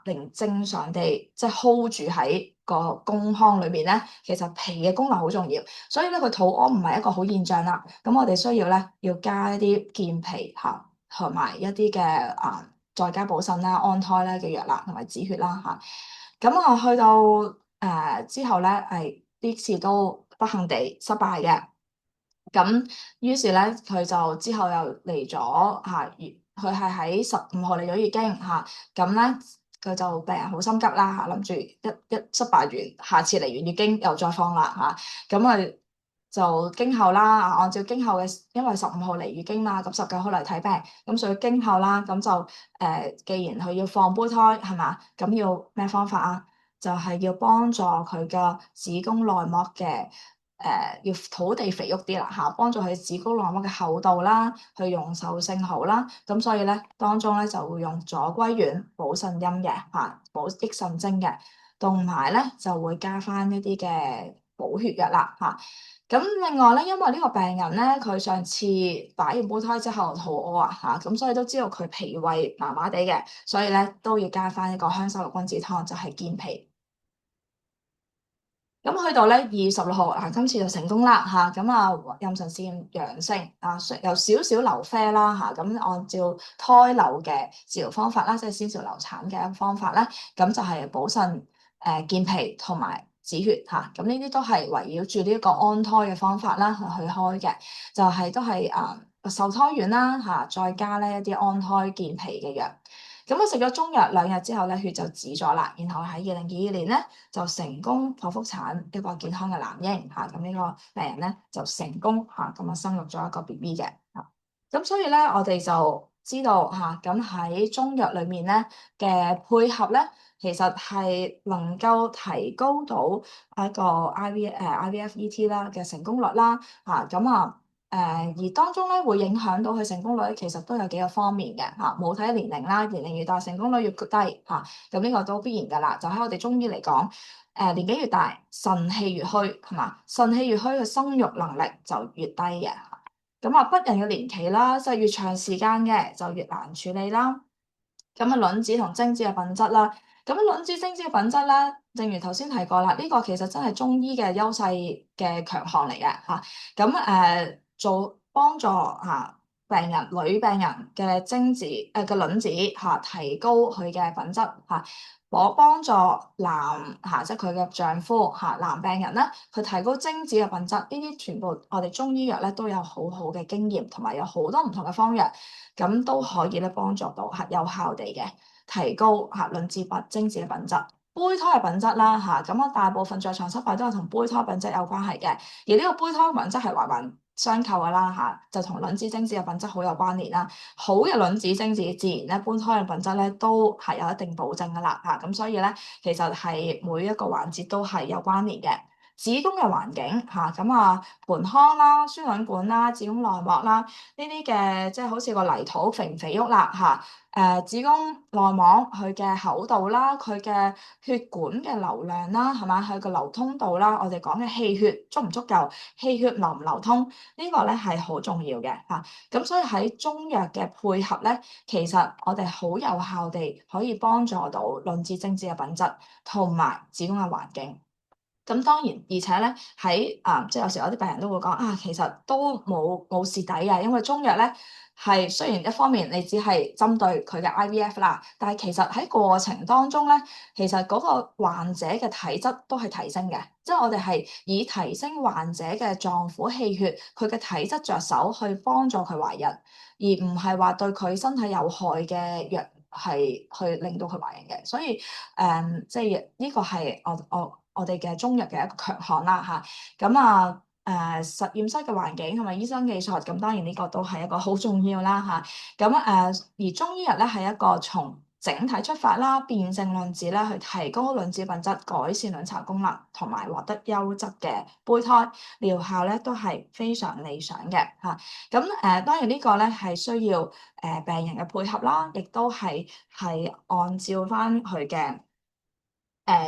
能正常地即係 hold 住喺個宮腔裏面咧，其實脾嘅功能好重要。所以咧，佢肚屙唔係一個好現象啦。咁我哋需要咧要加一啲健脾嚇，同埋一啲嘅再加補腎啦、安胎咧嘅藥啦，同埋止血啦嚇。咁去到之後咧，呢次都不幸地失敗嘅。咁於是咧，佢就之後又嚟咗佢係喺15號嚟咗月經嚇。咁咧佢就病人好心急啦嚇，諗住一失敗完，下次嚟完月經又再放啦嚇。咁就經後啦，按照經後嘅，因為15號嚟月經嘛，咁19號嚟睇病，咁所以經後啦，咁就既然佢要放胚胎係嘛，咁要咩方法啊？就係要幫助佢嘅子宮內膜嘅要土地肥沃啲啦嚇，幫助佢子宮內膜嘅厚度啦，去容受性好啦。咁所以咧，當中咧就會用左歸丸補腎陰嘅嚇，補益腎精嘅，同埋咧就會加翻一啲嘅補血藥啦嚇。咁另外咧，因為呢個病人咧，佢上次擺完胚胎之後肚屙嚇，咁所以都知道佢脾胃麻麻地嘅，所以咧都要加翻一個香砂6君子湯，就係健脾。咁去到咧2月16號今次就成功啦嚇，咁妊娠試驗陽性有少少流啡啦嚇，咁按照胎流嘅治療方法啦，即係先兆流產嘅一個方法咧，咁就係補腎健脾同埋止血嚇，咁呢啲都係圍繞住呢一個安胎嘅方法啦去開嘅，就係都係受胎丸啦嚇，再加咧一啲安胎健脾嘅藥。咁食咗中藥2日之後咧，血就止咗啦。然後喺2022年咧就成功剖腹產一個健康嘅男嬰嚇，咁呢個病人咧就成功咁生育咗一個 BB 嘅嚇。咁所以咧，我哋就知道咁喺中藥裡面咧嘅配合咧，其實係能夠提高到一個 IVF-ET 啦嘅成功率啦而當中咧會影響到佢成功率，其實都有幾個方面嘅嚇，冇睇年齡啦，年齡越大成功率越低嚇，咁呢個都必然㗎啦。就喺我哋中醫嚟講，年紀越大，腎氣越虛係嘛，腎氣越虛嘅生育能力就越低嘅。咁不孕嘅年期啦，就越長時間嘅就越難處理啦。咁卵子同精子嘅品質啦，咁卵子精子嘅品質咧，正如頭先提過啦，呢個其實真係中醫嘅優勢嘅強項嚟嘅嚇。做幫助病人女病人嘅精子嘅卵子提高佢嘅品質嚇，幫助男即係佢嘅丈夫男病人咧，去提高精子嘅品質。呢啲全部我哋中醫藥咧都有好好嘅經驗，同埋有好多唔同嘅方藥，咁都可以咧幫助到有效地嘅提高卵子精子嘅品質。胚胎嘅品質啦大部分在床失敗都係同胚胎品質有關係嘅，而呢個胚胎品質係環環相扣㗎啦嚇，就同卵子精子嘅品質好有關聯啦。好嘅卵子精子自然咧，胚胎嘅品質咧都係有一定保證㗎啦嚇。咁所以咧，其實係每一個環節都係有關聯嘅。子宮嘅環境嚇，咁盆腔啦、輸卵管啦、子宮內膜啦，呢啲嘅即係好似個泥土肥唔肥沃啦嚇。子宮內膜佢嘅厚度啦，佢嘅血管嘅流量啦，係嘛？佢嘅流通度啦，我哋講嘅氣血足唔足夠，氣血流唔流通，呢個咧係好重要嘅嚇。咁所以喺中藥嘅配合咧，其實我哋好有效地可以幫助到卵子精子嘅品質同埋子宮嘅環境。咁當然，而且咧喺即係有時有啲病人都會講其實都冇蝕底嘅，因為中藥咧係雖然一方面你只係針對佢嘅 IVF 啦，但係其實喺過程當中咧，其實嗰個患者嘅體質都係提升嘅，即係我哋係以提升患者嘅臟腑氣血，佢嘅體質着手去幫助佢懷孕，而唔係話對佢身體有害嘅藥係去令到佢懷孕嘅，所以即係呢個係我哋嘅中藥嘅一個強項啦嚇。咁實驗室嘅環境同埋醫生技術，咁當然呢個都係一個好重要啦嚇。咁而中醫藥咧係一個從整體出發啦，辨證論治咧去提高卵子品質，改善卵巢功能，同埋獲得優質嘅胚胎，療效咧都係非常理想嘅嚇。咁當然呢個咧係需要病人嘅配合啦，亦都係按照翻佢嘅。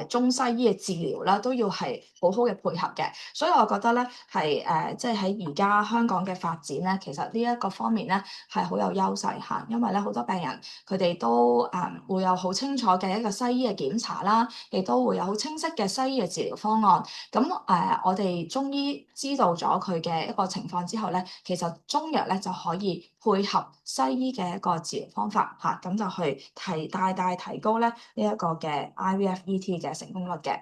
中西醫嘅治療啦，都要係好好嘅配合嘅，所以我覺得咧係即係喺而家香港嘅發展咧，其實呢一個方面咧係好有優勢嚇，因為咧好多病人佢哋都會有好清楚嘅一個西醫嘅檢查啦，亦都會有好清晰嘅西醫嘅治療方案。咁我哋中醫知道咗佢嘅一個情況之後咧，其實中藥咧就可以配合西醫嘅一個治療方法嚇，咁就去大大提高咧呢一個嘅 IVF-ET 嘅成功率嘅。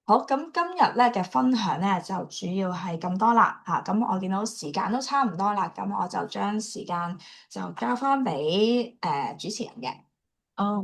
好，咁今日咧嘅分享咧就主要係咁多啦嚇，咁我見到時間都差唔多啦，咁我就將時間就交翻俾主持人嘅。哦，